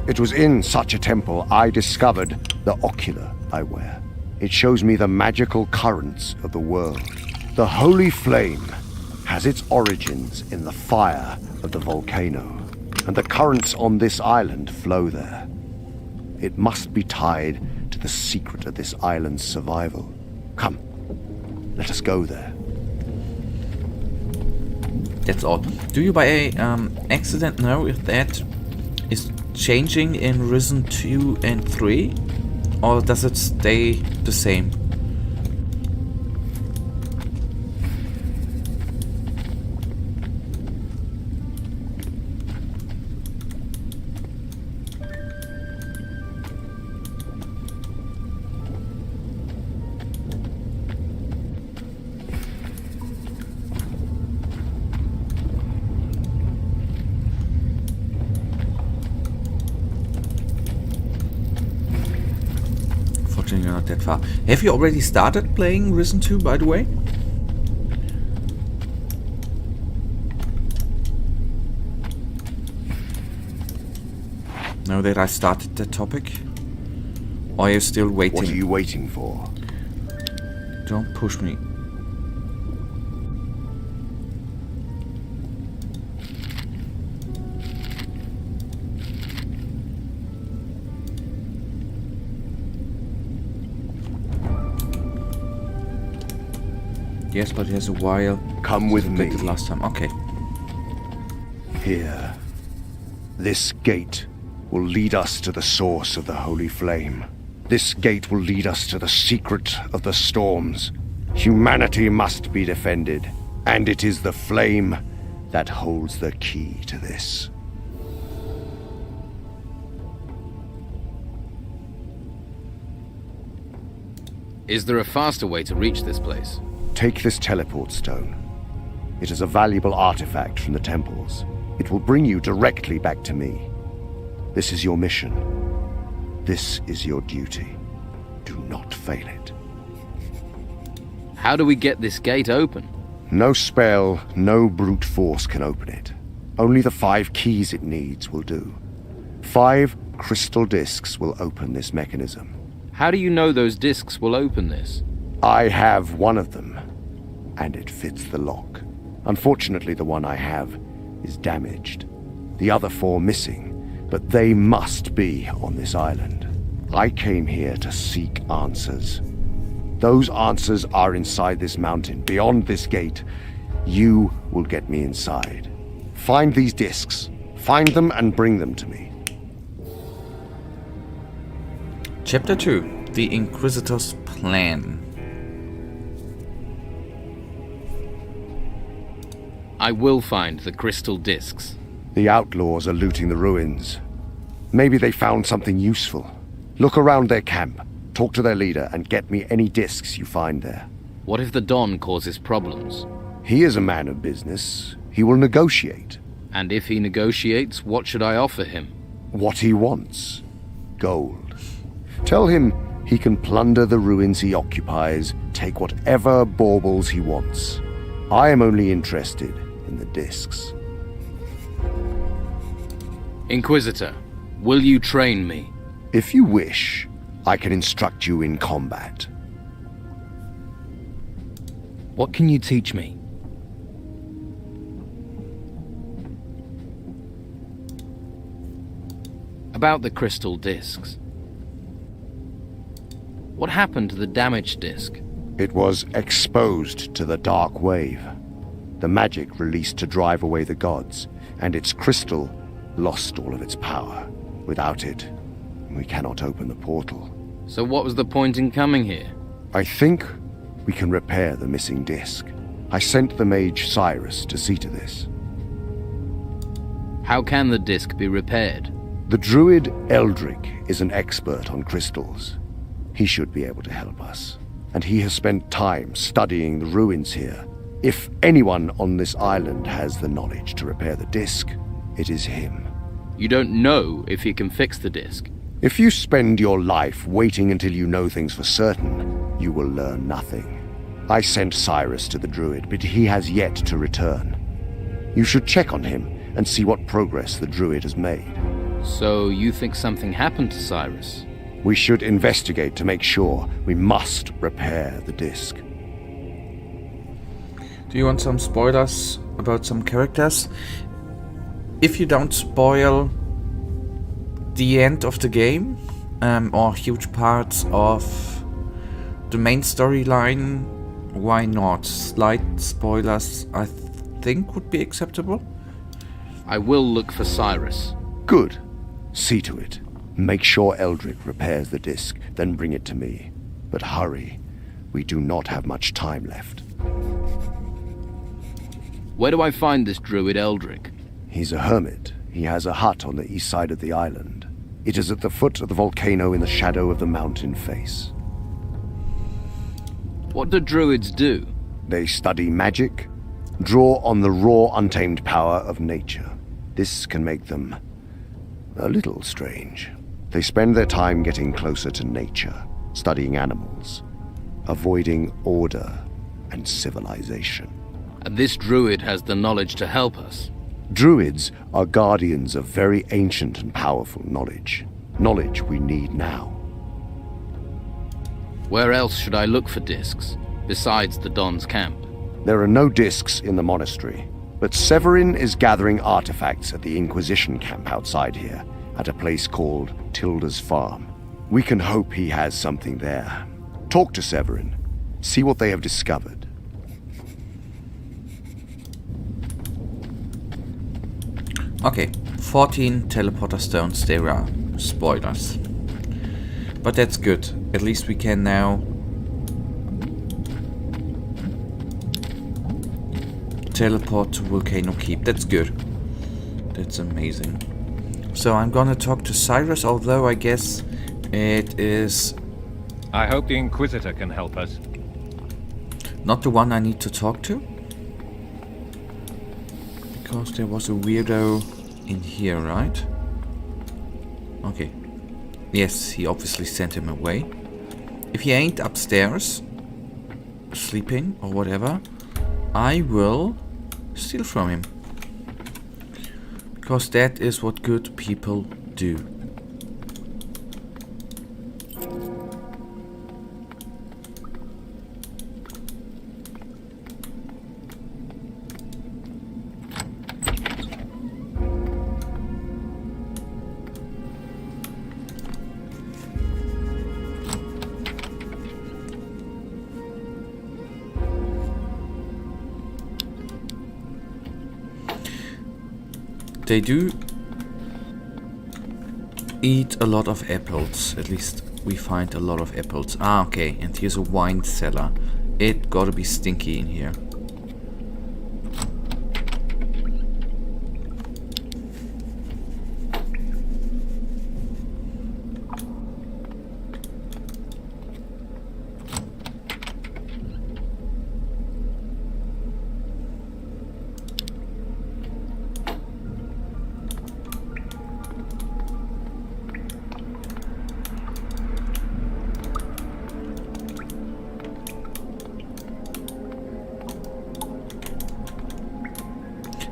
It was in such a temple I discovered the ocular I wear. It shows me the magical currents of the world. The holy flame has its origins in the fire of the volcano, and the currents on this island flow there. It must be tied to the secret of this island's survival. Come, let us go there. That's all. Do you by accident know if that is changing in Risen 2 and 3? Or does it stay the same? You're not that far. Have you already started playing Risen 2, by the way? Now that I started the topic? Or are you still waiting? What are you waiting for? Don't push me. Yes, but it has a while. Come with me. Last time. Okay. Here. This gate will lead us to the source of the holy flame. This gate will lead us to the secret of the storms. Humanity must be defended, and it is the flame that holds the key to this. Is there a faster way to reach this place? Take this teleport stone. It is a valuable artifact from the temples. It will bring you directly back to me. This is your mission. This is your duty. Do not fail it. How do we get this gate open? No spell, no brute force can open it. Only the 5 keys it needs will do. 5 crystal discs will open this mechanism. How do you know those discs will open this? I have one of them, and it fits the lock. Unfortunately, the one I have is damaged. The other 4 missing, but they must be on this island. I came here to seek answers. Those answers are inside this mountain, beyond this gate. You will get me inside. Find these discs. Find them and bring them to me. Chapter 2. The Inquisitor's Plan. I will find the crystal discs. The outlaws are looting the ruins. Maybe they found something useful. Look around their camp, talk to their leader, and get me any discs you find there. What if the Don causes problems? He is a man of business. He will negotiate. And if he negotiates, what should I offer him? What he wants. Gold. Tell him he can plunder the ruins he occupies, take whatever baubles he wants. I am only interested in the discs. Inquisitor, will you train me? If you wish, I can instruct you in combat. What can you teach me? About the crystal discs. What happened to the damaged disc? It was exposed to the dark wave. The magic released to drive away the gods, and its crystal lost all of its power. Without it, we cannot open the portal. So what was the point in coming here? I think we can repair the missing disc. I sent the mage Cyrus to see to this. How can the disc be repaired? The druid Eldric is an expert on crystals. He should be able to help us. And he has spent time studying the ruins here. If anyone on this island has the knowledge to repair the disc, it is him. You don't know if he can fix the disc. If you spend your life waiting until you know things for certain, you will learn nothing. I sent Cyrus to the druid, but he has yet to return. You should check on him and see what progress the druid has made. So you think something happened to Cyrus? We should investigate to make sure. We must repair the disc. Do you want some spoilers about some characters? If you don't spoil the end of the game, or huge parts of the main storyline, why not? Slight spoilers, I think would be acceptable. I will look for Cyrus. Good. See to it. Make sure Eldrick repairs the disc, then bring it to me. But hurry. We do not have much time left. Where do I find this druid Eldrick? He's a hermit. He has a hut on the east side of the island. It is at the foot of the volcano in the shadow of the mountain face. What do druids do? They study magic, draw on the raw, untamed power of nature. This can make them a little strange. They spend their time getting closer to nature, studying animals, avoiding order and civilization. And this druid has the knowledge to help us. Druids are guardians of very ancient and powerful knowledge. Knowledge we need now. Where else should I look for discs, besides the Don's camp? There are no discs in the monastery, but Severin is gathering artifacts at the Inquisition camp outside here, at a place called Tilda's Farm. We can hope he has something there. Talk to Severin. See what they have discovered. Okay, 14 teleporter stones, there are spoilers. But that's good. At least we can now teleport to Volcano Keep. That's good. That's amazing. So I'm gonna talk to Cyrus, although I guess it is... I hope the Inquisitor can help us. Not the one I need to talk to? Because there was a weirdo in here, right? Okay. Yes, he obviously sent him away. If he ain't upstairs, sleeping or whatever, I will steal from him. Because that is what good people do. They do eat a lot of apples. At least we find a lot of apples. Ah, okay. And here's a wine cellar. It gotta be stinky in here.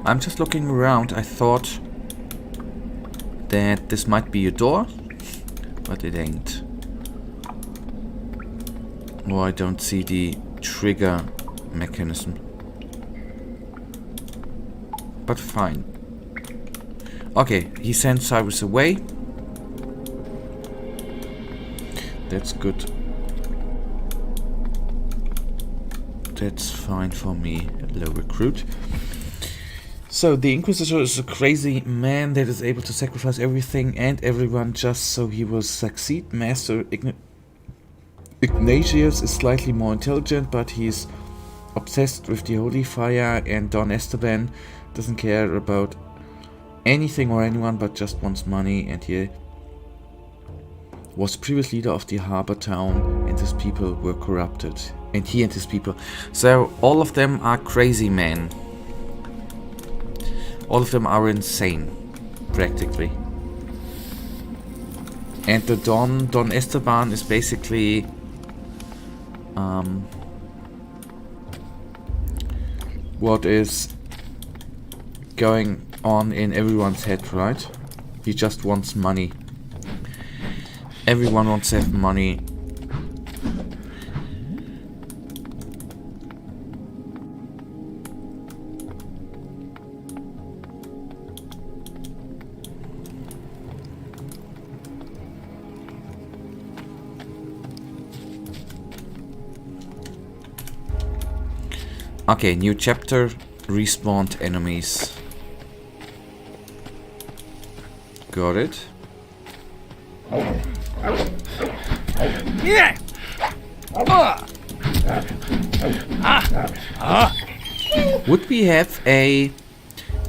I'm just looking around. I thought that this might be a door, but it ain't. Oh, I don't see the trigger mechanism. But fine. Okay, he sent Cyrus away. That's good. That's fine for me. Hello, recruit. So the Inquisitor is a crazy man that is able to sacrifice everything and everyone just so he will succeed. Master Ignatius is slightly more intelligent, but he's obsessed with the holy fire, and Don Esteban doesn't care about anything or anyone but just wants money, and he was previous leader of the harbor town and his people were corrupted. And he and his people. So all of them are crazy men. All of them are insane, practically. And the Don Esteban is basically what is going on in everyone's head, right? He just wants money. Everyone wants to have money. Okay, new chapter, respawned enemies. Got it. Yeah. Would we have a...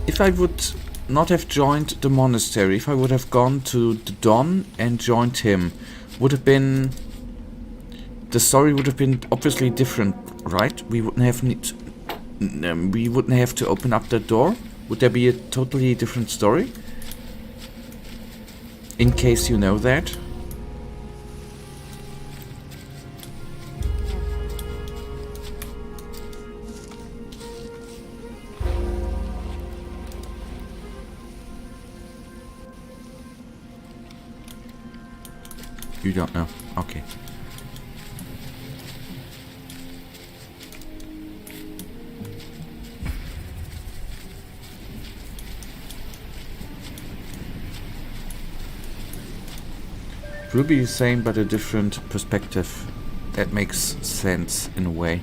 If I would not have joined the monastery, if I would have gone to the Don and joined him, would have been... The story would have been obviously different, right? We wouldn't have we wouldn't have to open up that door. Would there be a totally different story? In case you know that. You don't know. Okay. It will be the same but a different perspective. That makes sense in a way.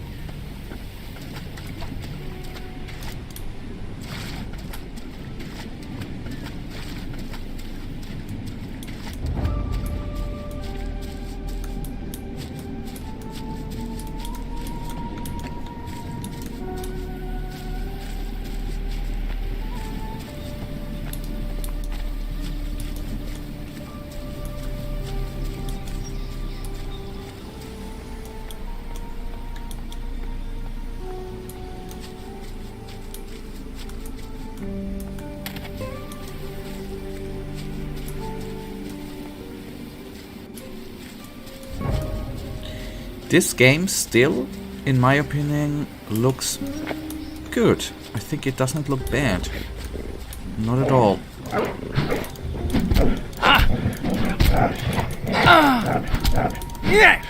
This game still, in my opinion, looks good. I think it doesn't look bad. Not at all. Yeah.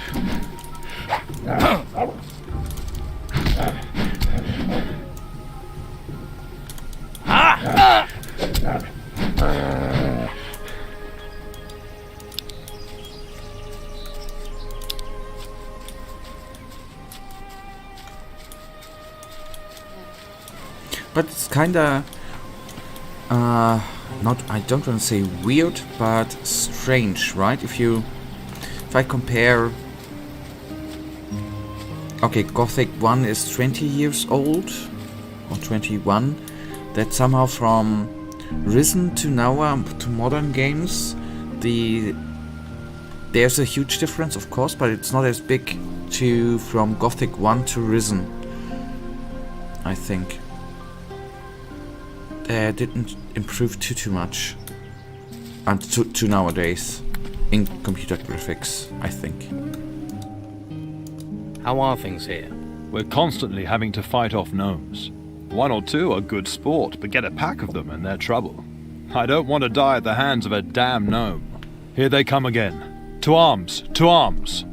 But it's kinda not, I don't want to say weird, but strange, right? If I compare, okay, Gothic 1 is 20 years old or 21. That somehow from Risen to now to modern games, there's a huge difference, of course, but it's not as big from Gothic 1 to Risen, I think. Didn't improve too much and to nowadays in computer graphics, I think. How are things here? We're constantly having to fight off gnomes. 1 or 2 are good sport, but get a pack of them and they're trouble. I don't want to die at the hands of a damn gnome. Here they come again. To arms! To arms!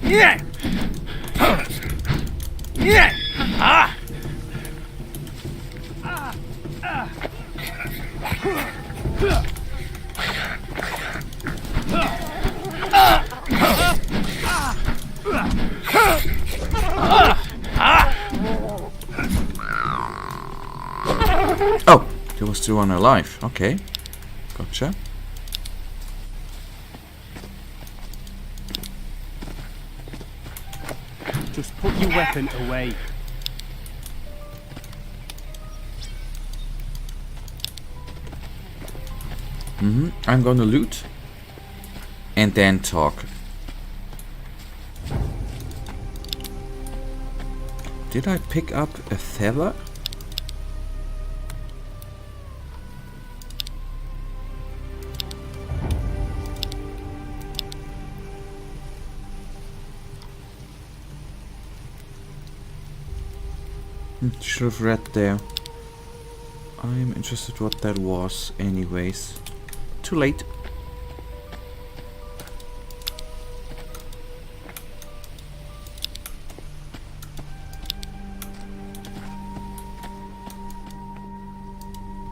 Yeah. Yeah. Oh, there was still one alive. Okay, gotcha. Just put your weapon away. I'm gonna loot and then talk. Did I pick up a feather? Should have read there. I'm interested what that was anyways. Too late.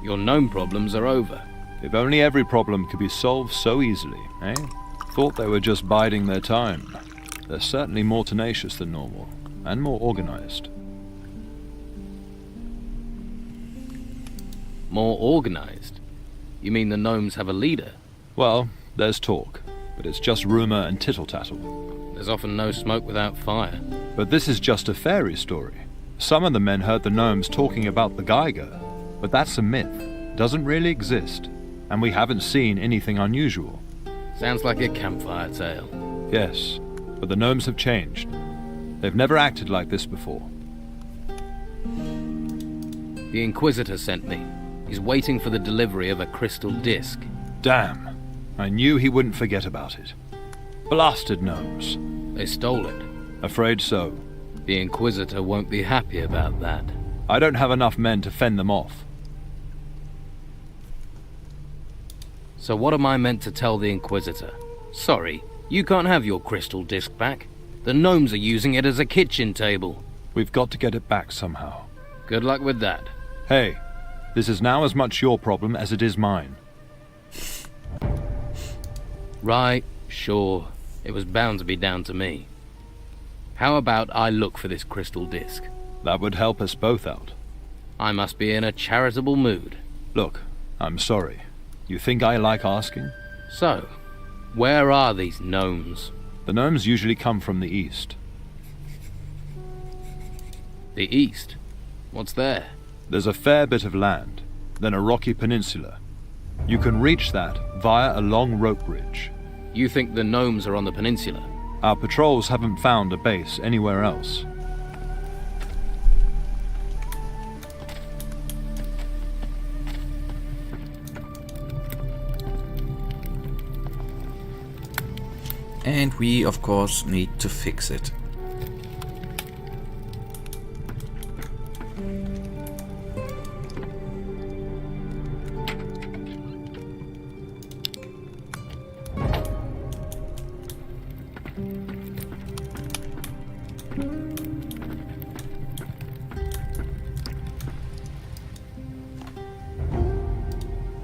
Your gnome problems are over. If only every problem could be solved so easily, eh? Thought they were just biding their time. They're certainly more tenacious than normal, and more organized. More organized? You mean the gnomes have a leader? Well, there's talk, but it's just rumor and tittle-tattle. There's often no smoke without fire. But this is just a fairy story. Some of the men heard the gnomes talking about the Geiger, but that's a myth. Doesn't really exist, and we haven't seen anything unusual. Sounds like a campfire tale. Yes, but the gnomes have changed. They've never acted like this before. The Inquisitor sent me. He's waiting for the delivery of a crystal disc. Damn. I knew he wouldn't forget about it. Blasted gnomes. They stole it. Afraid so. The Inquisitor won't be happy about that. I don't have enough men to fend them off. So what am I meant to tell the Inquisitor? Sorry, you can't have your crystal disc back. The gnomes are using it as a kitchen table. We've got to get it back somehow. Good luck with that. Hey, this is now as much your problem as it is mine. Right, sure. It was bound to be down to me. How about I look for this crystal disc? That would help us both out. I must be in a charitable mood. Look, I'm sorry. You think I like asking? So, where are these gnomes? The gnomes usually come from the east. The east? What's there? There's a fair bit of land, then a rocky peninsula. You can reach that via a long rope bridge. You think the gnomes are on the peninsula? Our patrols haven't found a base anywhere else. And we, of course, need to fix it.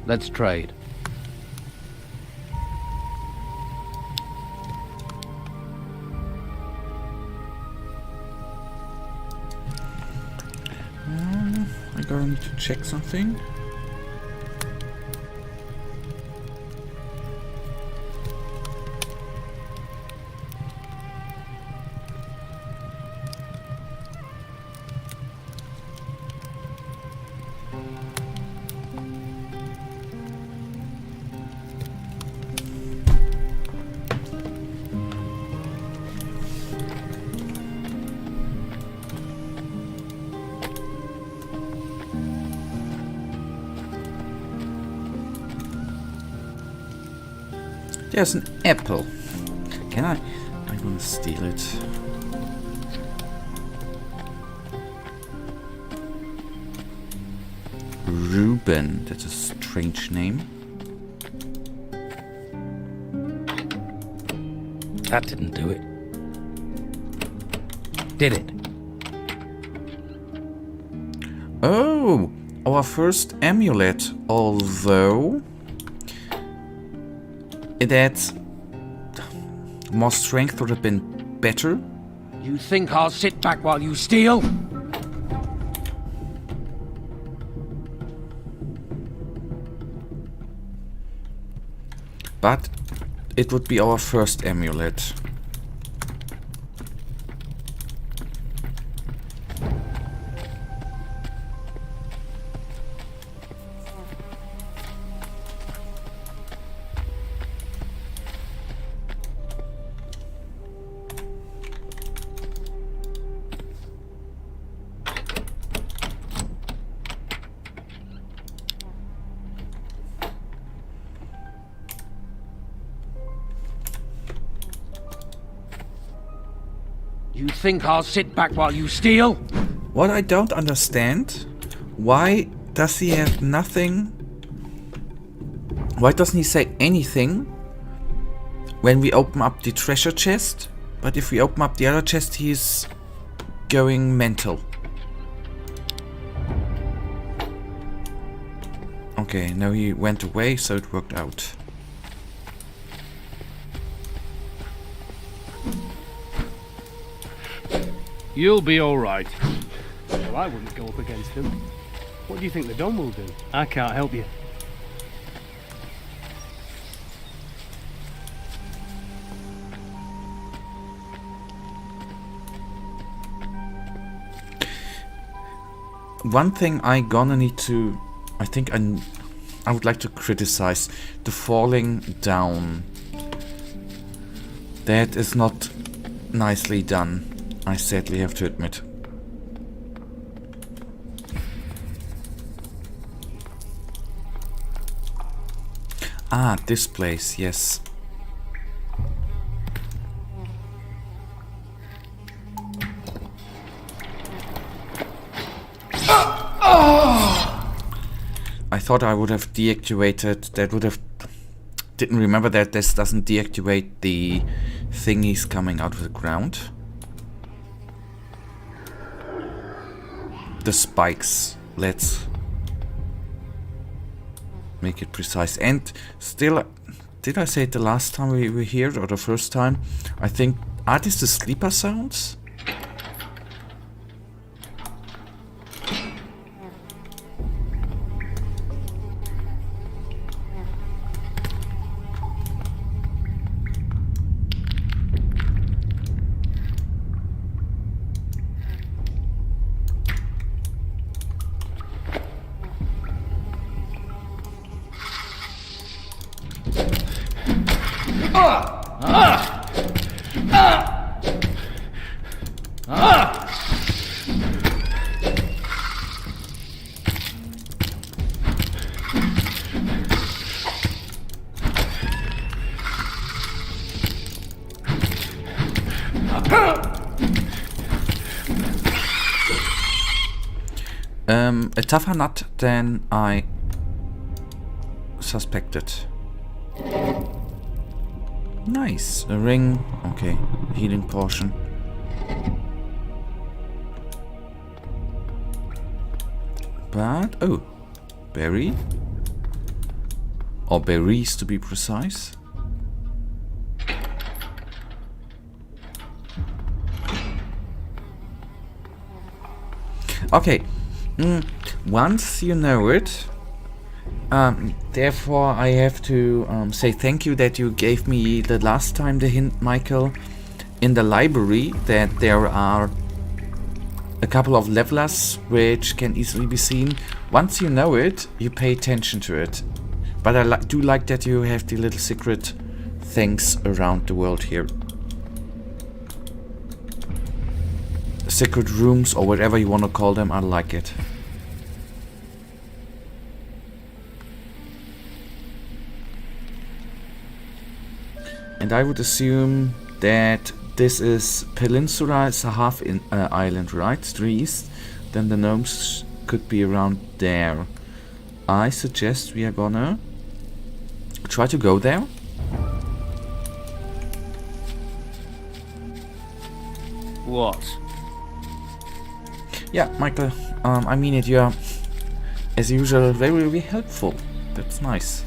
Let's trade. I gotta need to check something. There's an apple. Can I? I'm gonna steal it. Reuben. That's a strange name. That didn't do it. Did it? Oh, our first amulet. Although it adds more strength, would have been better. You think I'll sit back while you steal? But it would be our first amulet. You think I'll sit back while you steal? What I don't understand, why does he have nothing? Why doesn't he say anything when we open up the treasure chest? But if we open up the other chest, he's going mental. Okay, now he went away, so it worked out. You'll be alright. Well, I wouldn't go up against them. What do you think the Don will do? I can't help you. One thing I gonna need to... I think I would like to criticize the falling down. That is not nicely done, I sadly have to admit. Ah, this place, yes. I thought I would have deactivated, that would have... Didn't remember that this doesn't deactivate the thingies coming out of the ground. The spikes. Let's make it precise. And still, did I say it the last time we were here, or the first time? I think, are these the sleeper sounds? A tougher nut than I suspected. Nice. A ring. Okay. Healing portion. But... oh. Berry. Or berries to be precise. Okay. Once you know it, therefore I have to say thank you that you gave me the last time the hint, Michael, in the library, that there are a couple of levelers which can easily be seen. Once you know it, you pay attention to it. But I do like that you have the little secret things around the world here. Secret rooms, or whatever you want to call them, I like it. And I would assume that this is Peninsula, it's a half island, right? To the east. Then the gnomes could be around there. I suggest we are gonna try to go there. What? Yeah, Michael, I mean it, you're, as usual, very, very helpful. That's nice.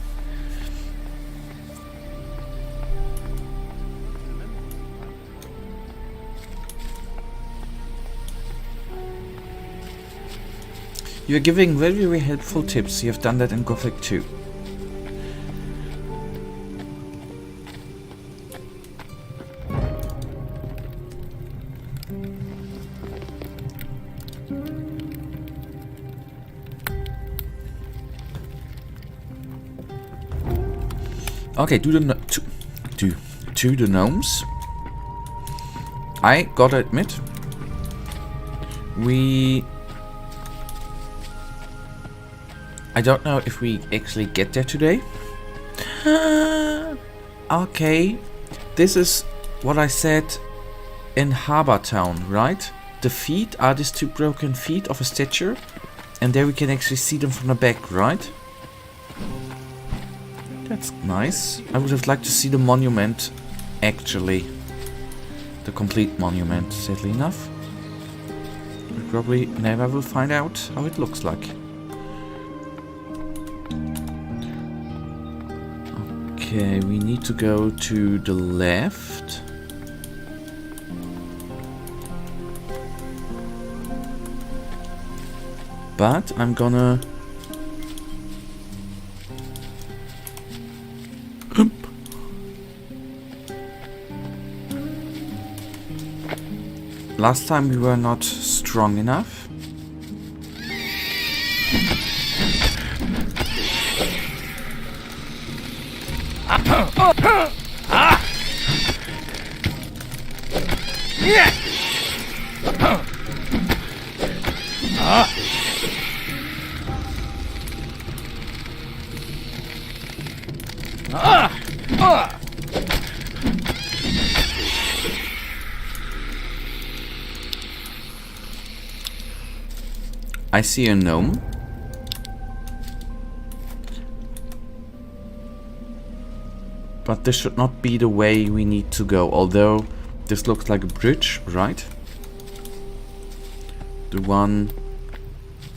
You're giving very, very helpful tips. You have done that in Gothic too. Okay, to the gnomes. I gotta admit, I don't know if we actually get there today. Okay, this is what I said in Harbour Town, right? The feet are these two broken feet of a statue, and there we can actually see them from the back, right? That's nice. I would have liked to see the monument, actually. The complete monument, sadly enough. We probably never will find out how it looks like. Okay, we need to go to the left. But I'm gonna... Last time we were not strong enough. I see a gnome. But this should not be the way we need to go, although this looks like a bridge, right? The one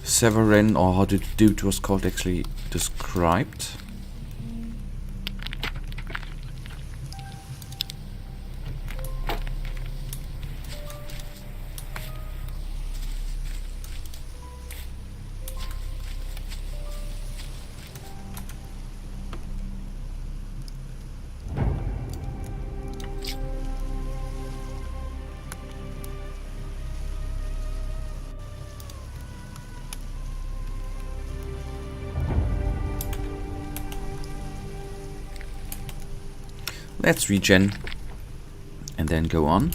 Severin, or how the dude was called, actually described. Let's regen and then go on.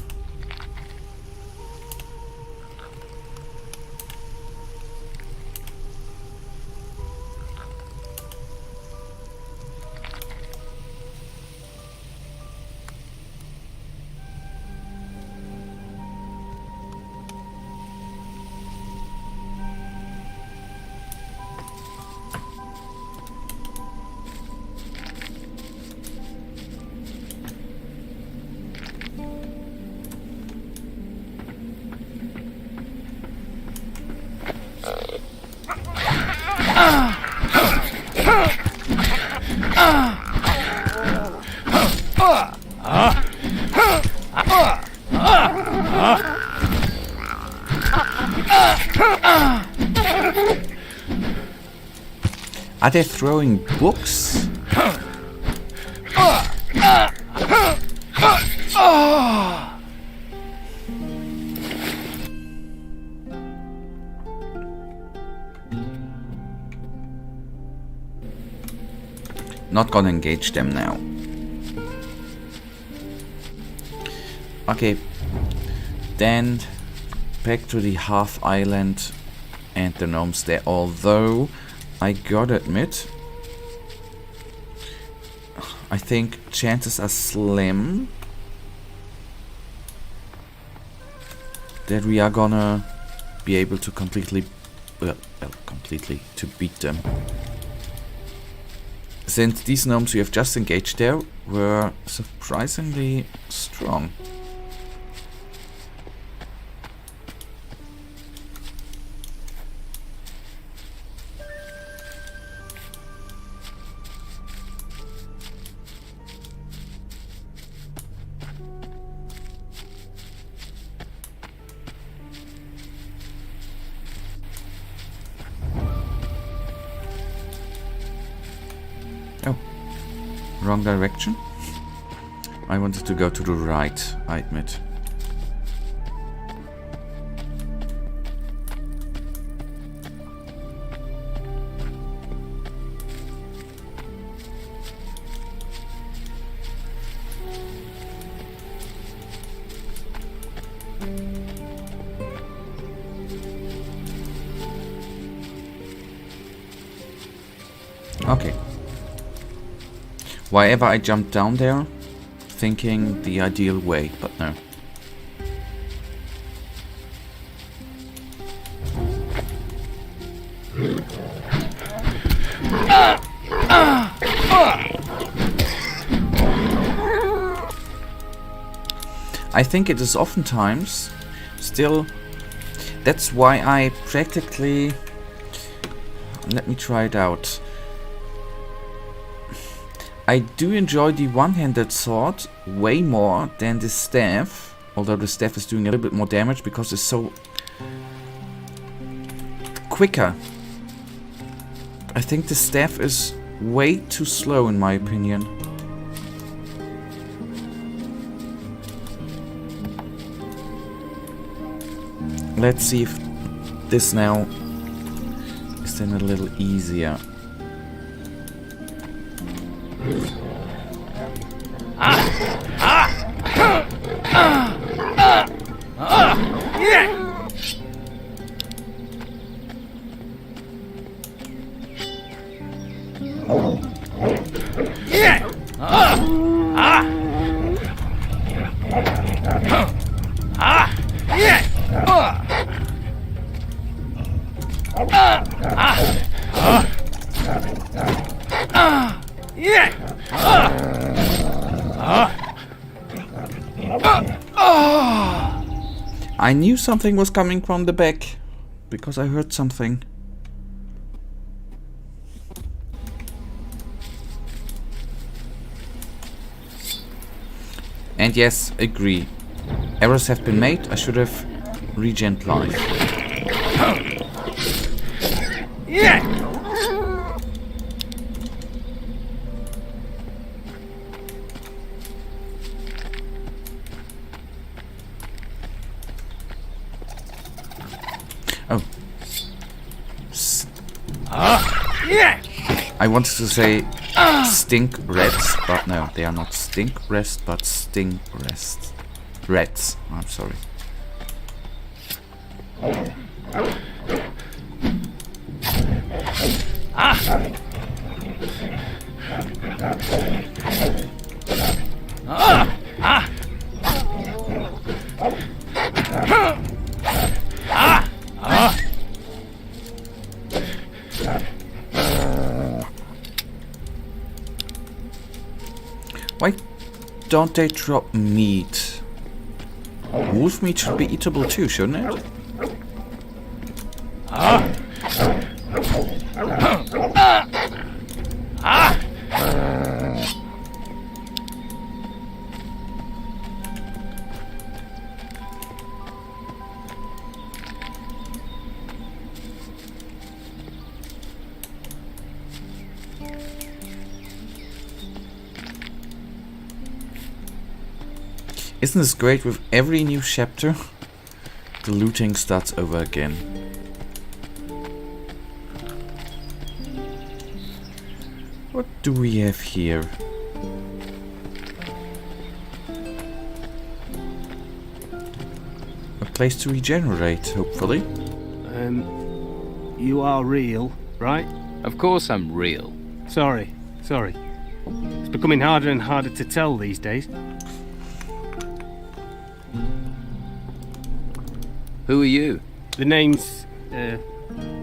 Are they throwing books? Not gonna engage them now. Okay, then back to the half island and the gnomes there, although I gotta admit, I think chances are slim that we are gonna be able to completely to beat them. Since these gnomes we have just engaged there were surprisingly strong. Wrong direction. I wanted to go to the right, I admit. Okay. Why ever I jumped down there, thinking the ideal way, but no. I think it is oftentimes still, that's why I practically, let me try it out. I do enjoy the one-handed sword way more than the staff, although the staff is doing a little bit more damage because it's so quicker. I think the staff is way too slow in my opinion. Let's see if this now is then a little easier. I knew something was coming from the back, because I heard something. And yes, agree. Errors have been made, I should have regened life. I wanted to say stink rats, but no, they are not stink rats, but sting rats. I'm sorry. Why don't they drop meat? Wolf meat should be eatable too, shouldn't it? Isn't this great? With every new chapter, the looting starts over again. What do we have here? A place to regenerate, hopefully. You are real, right? Of course I'm real. Sorry. It's becoming harder and harder to tell these days. Who are you? The name's,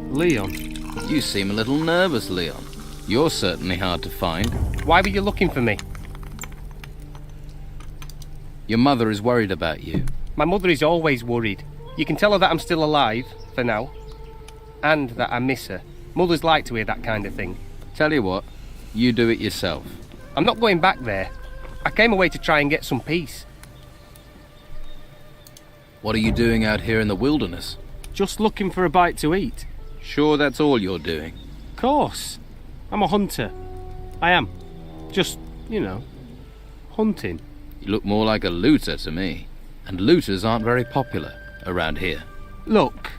Leon. You seem a little nervous, Leon. You're certainly hard to find. Why were you looking for me? Your mother is worried about you. My mother is always worried. You can tell her that I'm still alive, for now. And that I miss her. Mothers like to hear that kind of thing. Tell you what, you do it yourself. I'm not going back there. I came away to try and get some peace. What are you doing out here in the wilderness? Just looking for a bite to eat. Sure that's all you're doing? Of course. I'm a hunter. I am. Just, hunting. You look more like a looter to me. And looters aren't very popular around here. Look,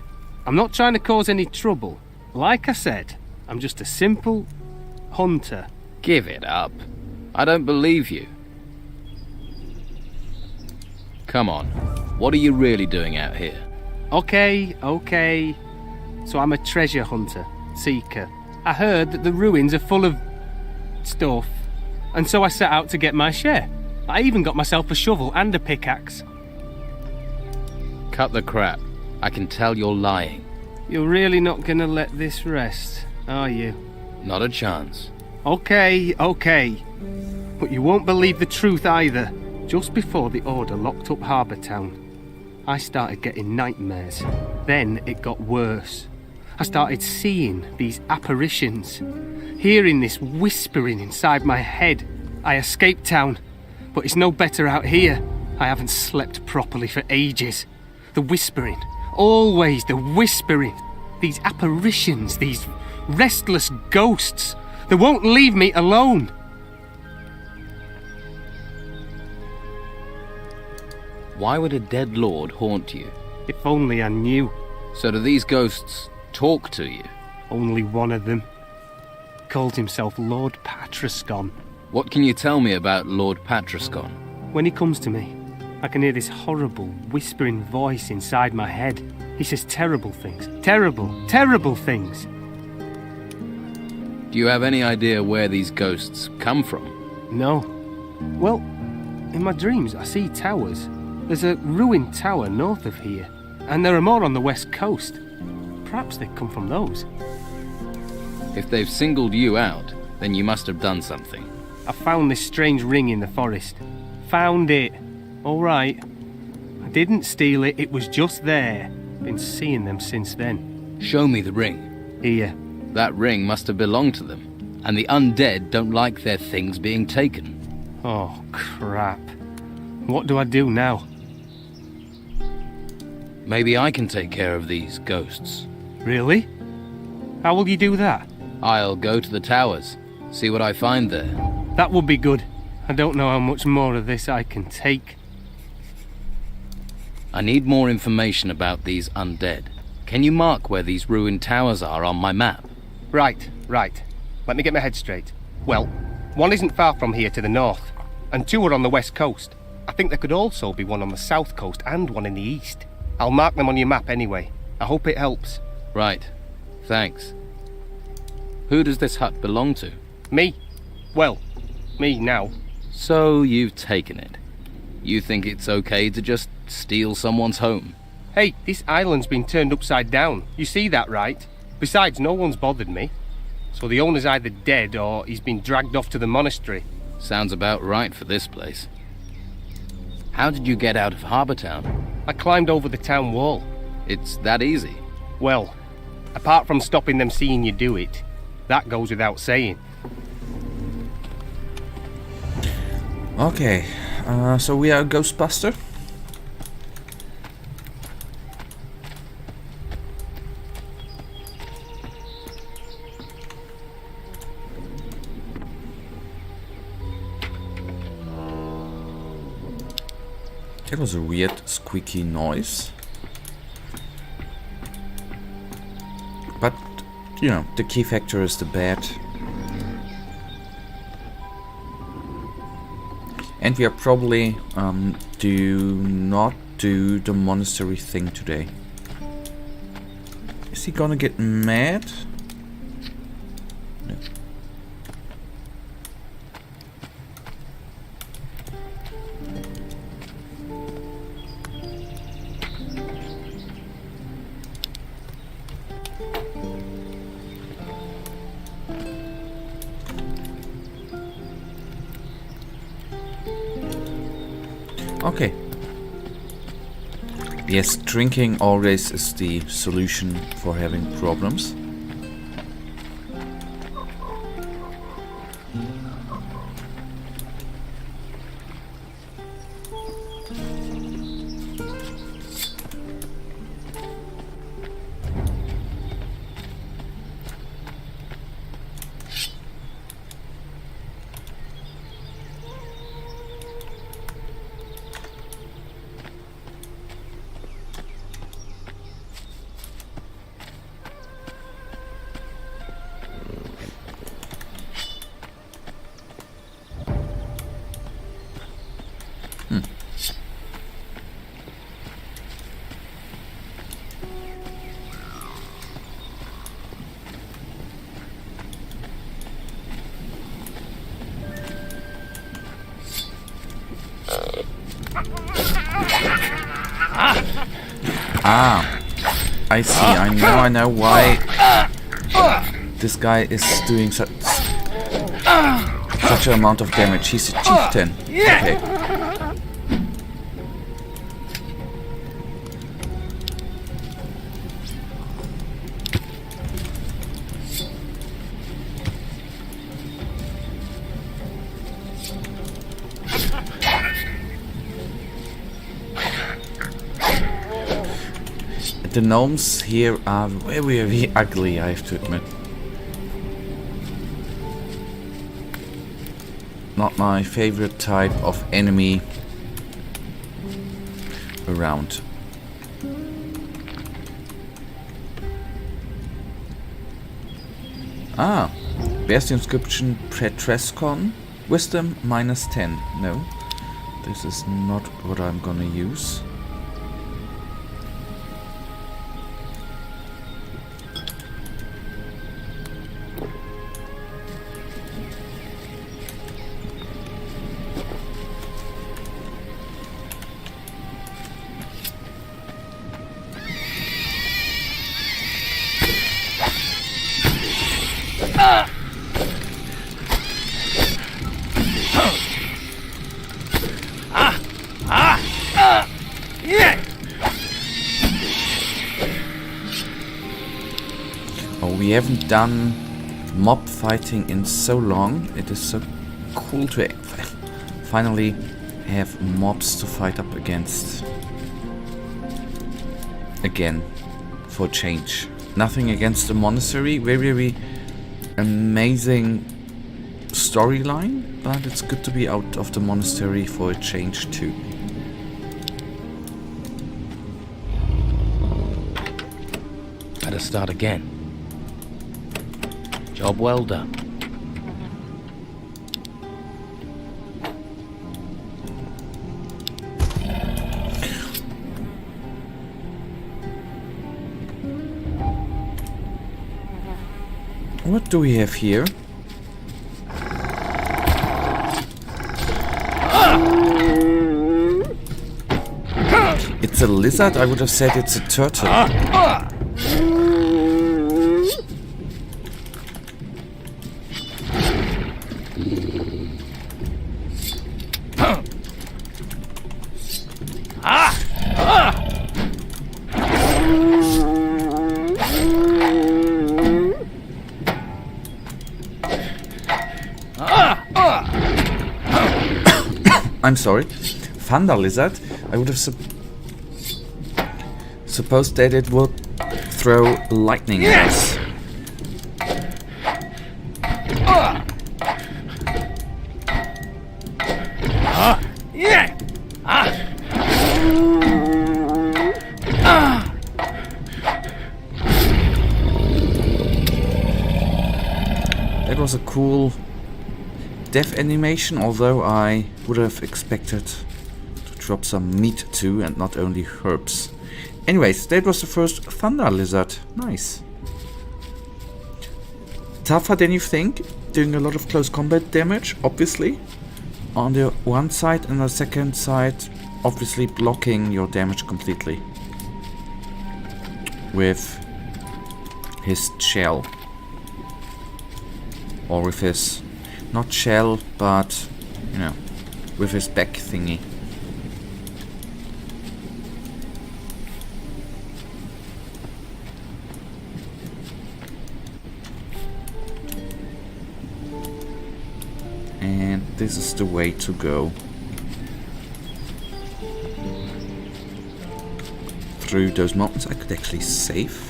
I'm not trying to cause any trouble. Like I said, I'm just a simple hunter. Give it up. I don't believe you. Come on. What are you really doing out here? Okay. So I'm a treasure hunter, seeker. I heard that the ruins are full of stuff, and so I set out to get my share. I even got myself a shovel and a pickaxe. Cut the crap. I can tell you're lying. You're really not gonna let this rest, are you? Not a chance. Okay. But you won't believe the truth either. Just before the Order locked up Harbour Town, I started getting nightmares. Then it got worse. I started seeing these apparitions. hearing this whispering inside my head. I escaped town, but it's no better out here. I haven't slept properly for ages. The whispering, always the whispering. These apparitions, these restless ghosts, they won't leave me alone. Why would a dead lord haunt you? If only I knew. So do these ghosts talk to you? Only one of them. Called himself Lord Patrascon. What can you tell me about Lord Patrascon? When he comes to me, I can hear this horrible, whispering voice inside my head. He says terrible things. Terrible, terrible things. Do you have any idea where these ghosts come from? No. Well, in my dreams I see towers. There's a ruined tower north of here, and there are more on the west coast. Perhaps they come from those. If they've singled you out, then you must have done something. I found this strange ring in the forest. Found it. All right. I didn't steal it, it was just there. Been seeing them since then. Show me the ring. Here. That ring must have belonged to them, and the undead don't like their things being taken. Oh, crap. What do I do now? Maybe I can take care of these ghosts. Really? How will you do that? I'll go to the towers, see what I find there. That would be good. I don't know how much more of this I can take. I need more information about these undead. Can you mark where these ruined towers are on my map? Right. Let me get my head straight. Well, one isn't far from here to the north, and two are on the west coast. I think there could also be one on the south coast and one in the east. I'll mark them on your map anyway. I hope it helps. Right. Thanks. Who does this hut belong to? Me. Well, me now. So you've taken it. You think it's okay to just steal someone's home? Hey, this island's been turned upside down. You see that, right? Besides, no one's bothered me. So the owner's either dead or he's been dragged off to the monastery. Sounds about right for this place. How did you get out of Harbour Town? I climbed over the town wall. It's that easy? Well, apart from stopping them seeing you do it, that goes without saying. Okay, so we are a Ghostbuster. That was a weird squeaky noise. But, you know, the key factor is the bed. And we are probably do not do the monastery thing today. Is he gonna get mad? No. Okay. Yes, drinking always is the solution for having problems. I see. I know why this guy is doing such an amount of damage. He's a chieftain. Okay. The gnomes here are very, very ugly, I have to admit. Not my favorite type of enemy around. Ah, where's the inscription? Pretrescon? Wisdom -10. No, this is not what I'm gonna use. We haven't done mob fighting in so long. It is so cool to finally have mobs to fight up against. Again, for change. Nothing against the monastery. Very, very amazing storyline, but it's good to be out of the monastery for a change too. Better start again. Job well done. What do we have here? It's a lizard? I would have said it's a turtle. I'm sorry. Thunder lizard? I would have supposed that it would throw lightning at us. That was a cool death animation, although I would have expected to drop some meat too and not only herbs. Anyways, that was the first thunder lizard. Nice. Tougher than you think, doing a lot of close combat damage, obviously. On the one side, and the second side, obviously blocking your damage completely. With his shell. Or with his, not shell, but, you know, with his back thingy. And this is the way to go. Through those mountains. I could actually save.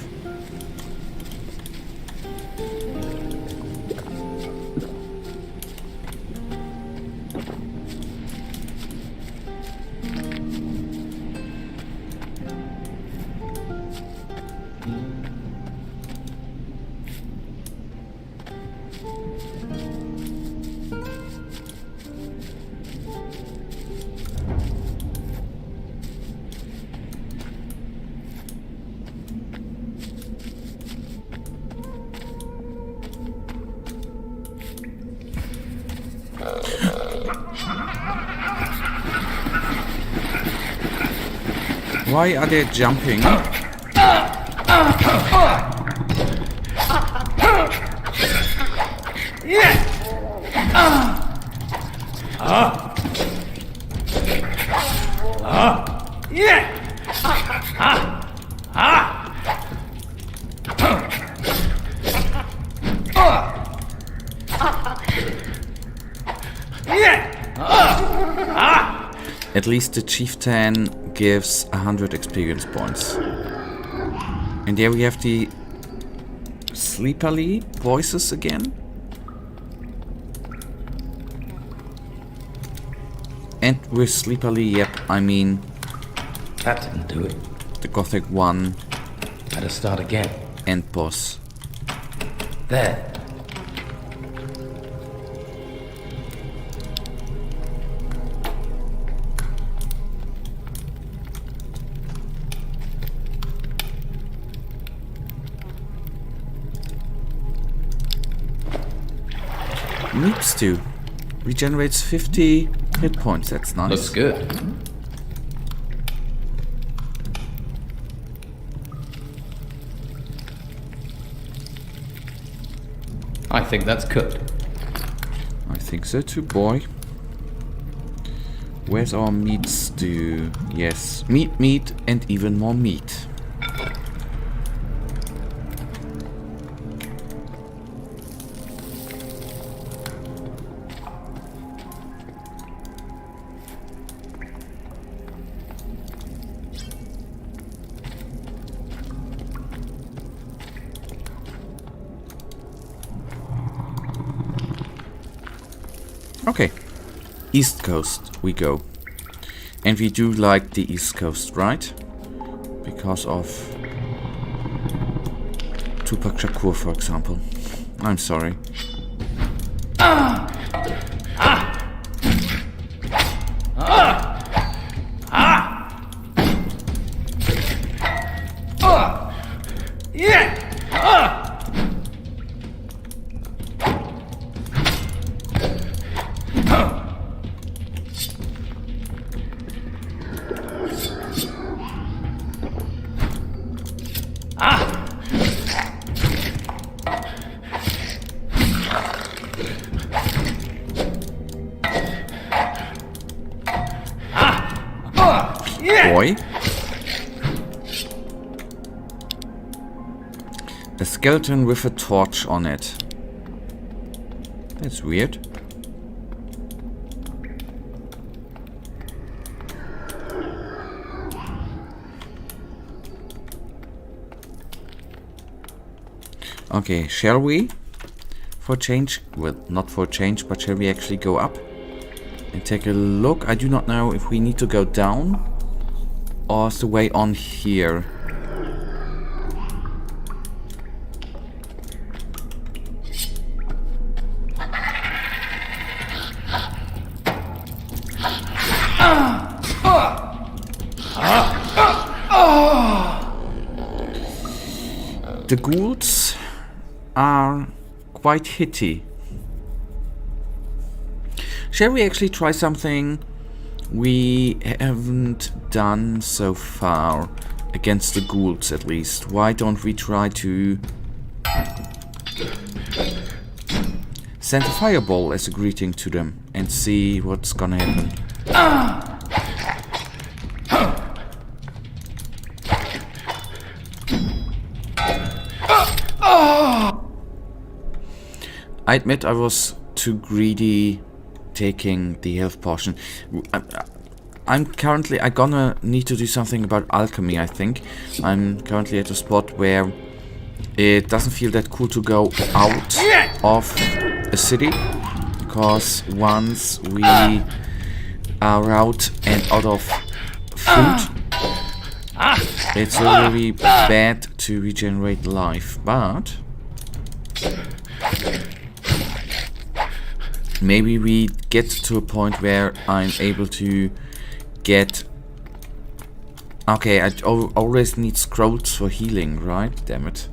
Why are they jumping? At least the chieftain gives 100 experience points. And there we have the sleepily voices again. And with sleepily, yep, I mean... That didn't do it. The Gothic 1. Better start again. End boss. There. Meat stew. Regenerates 50 hit points, that's nice. Looks good. I think that's cooked. I think so too, boy. Where's our meat stew? Yes, meat, and even more meat. Okay, East Coast we go. And we do like the East Coast, right? Because of Tupac Shakur, for example. I'm sorry. Boy. A skeleton with a torch on it. That's weird. Okay, shall we? For change? Well, not for change, but shall we actually go up and take a look? I do not know if we need to go down or is the way on here. The ghouls are quite hitty. Shall we actually try something we haven't done so far? Against the ghouls, at least. Why don't we try to send a fireball as a greeting to them and see what's gonna happen? I admit I was too greedy taking the health potion. I'm gonna need to do something about alchemy, I think. I'm currently at a spot where it doesn't feel that cool to go out of a city, because once we are out and out of food, it's really bad to regenerate life. But maybe we get to a point where I'm able to get... Okay, I always need scrolls for healing, right? Damn it.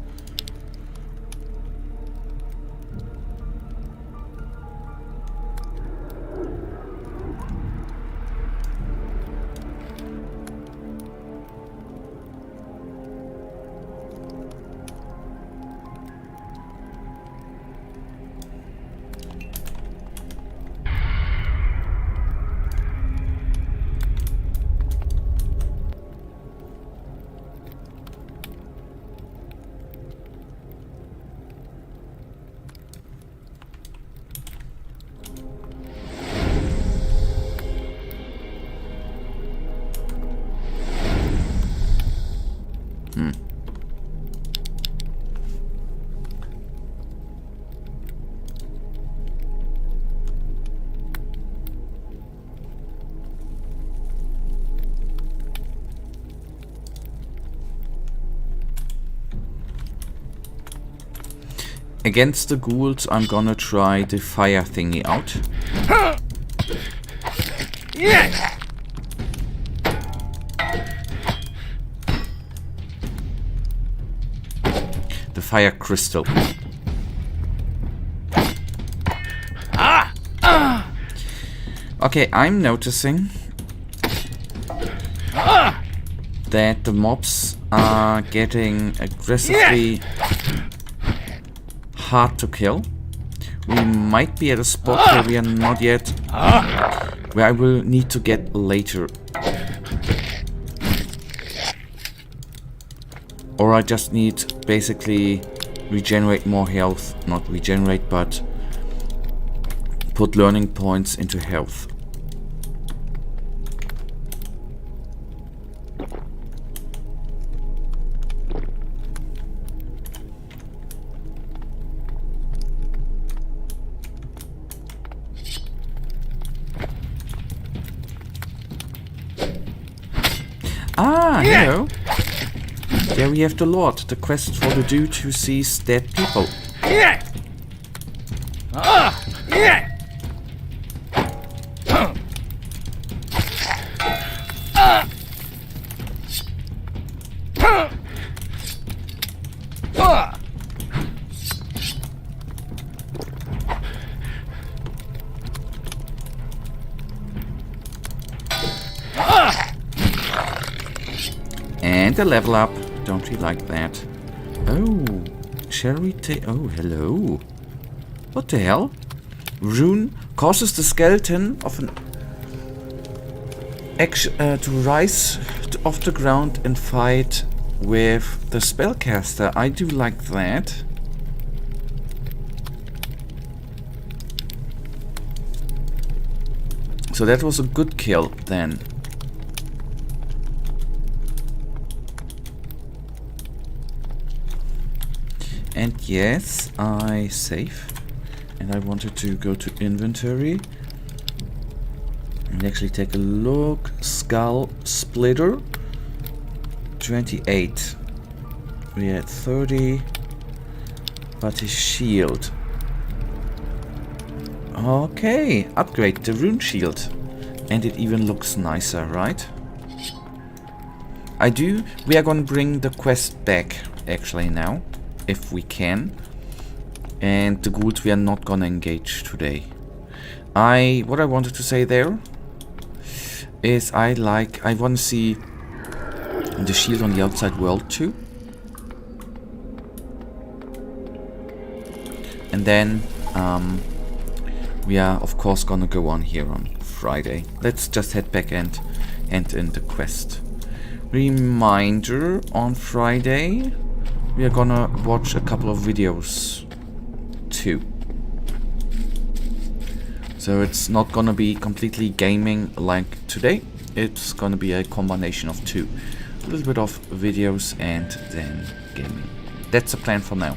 against the ghouls, I'm gonna try the fire thingy out. The fire crystal. Okay, I'm noticing that the mobs are getting aggressively hard to kill. We might be at a spot where we are not yet, where I will need to get later. Or I just need basically regenerate more health, not regenerate, but put learning points into health. Ah, hello. There we have the Lord, the quest for the dude who sees dead people. And a level up. Don't we like that? Oh, shall we take... Oh, hello. What the hell? Rune causes the skeleton of an... to rise off the ground and fight with the spellcaster. I do like that. So that was a good kill then. And yes, I save. And I wanted to go to inventory and actually take a look. Skull splitter 28. We had 30. But his shield. Okay, upgrade the rune shield. And it even looks nicer, right? We are gonna bring the quest back actually now, if we can. And the ghouls we are not gonna engage today. What I wanted to say there is I wanna see the shield on the outside world too. And then we are of course gonna go on here on Friday. Let's just head back and end in the quest. Reminder, on Friday we are gonna watch a couple of videos too. So it's not gonna be completely gaming like today. It's gonna be a combination of two. A little bit of videos and then gaming. That's the plan for now.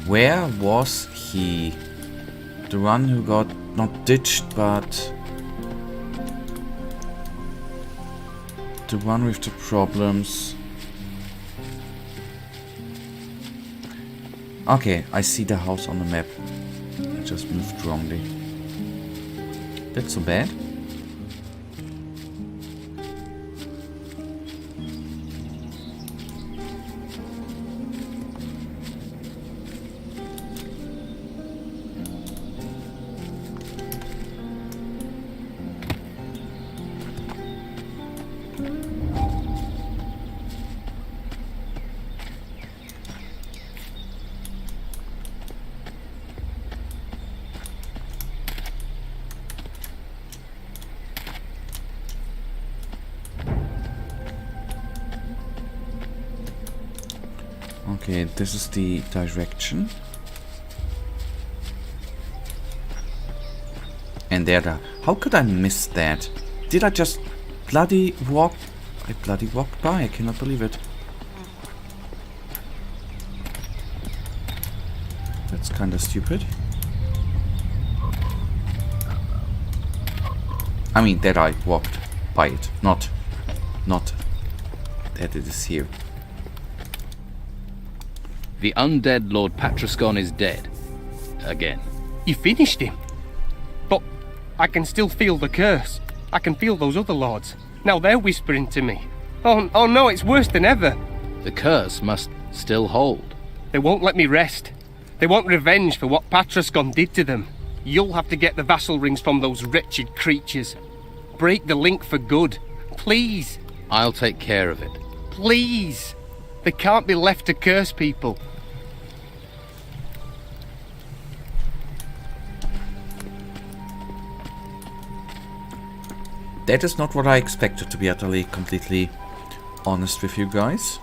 Where was he? The one who got not ditched, but the one with the problems. Okay, I see the house on the map. I just moved wrongly. That's so bad. Okay, this is the direction. And there. How could I miss that? Did I just bloody walk? I bloody walked by. I cannot believe it. That's kind of stupid. I mean, that I walked by it. Not that it is here. The undead Lord Patrascon is dead. Again. You finished him? But I can still feel the curse. I can feel those other lords. Now they're whispering to me. Oh no, it's worse than ever. The curse must still hold. They won't let me rest. They want revenge for what Patrascon did to them. You'll have to get the vassal rings from those wretched creatures. Break the link for good. Please. I'll take care of it. Please. They can't be left to curse people. That is not what I expected, to be utterly, completely honest with you guys.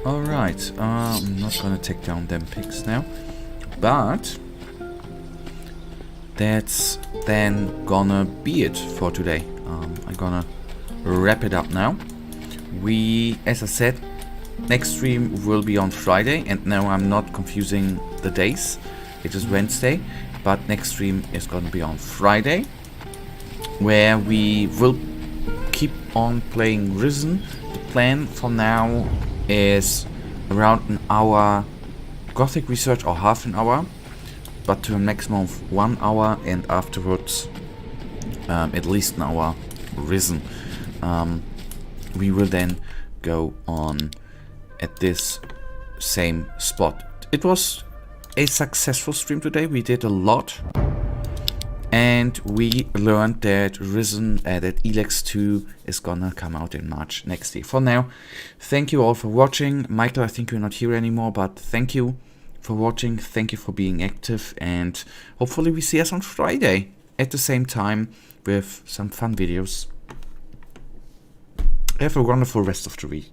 Alright, I'm not gonna take down them pigs now, but that's then gonna be it for today. I'm gonna wrap it up now. As I said, next stream will be on Friday, and now I'm not confusing the days. It is Wednesday, but next stream is gonna be on Friday, where we will keep on playing Risen. The plan for now is around an hour Gothic research, or half an hour, but to a maximum of 1 hour, and afterwards at least an hour Risen. We will then go on at this same spot. It was a successful stream today. We did a lot, and we learned that Risen, that Elex 2 is gonna come out in March next year. For now, thank you all for watching. Michael, I think you're not here anymore, but thank you for watching. Thank you for being active, and hopefully we see us on Friday at the same time with some fun videos. Have a wonderful rest of the week.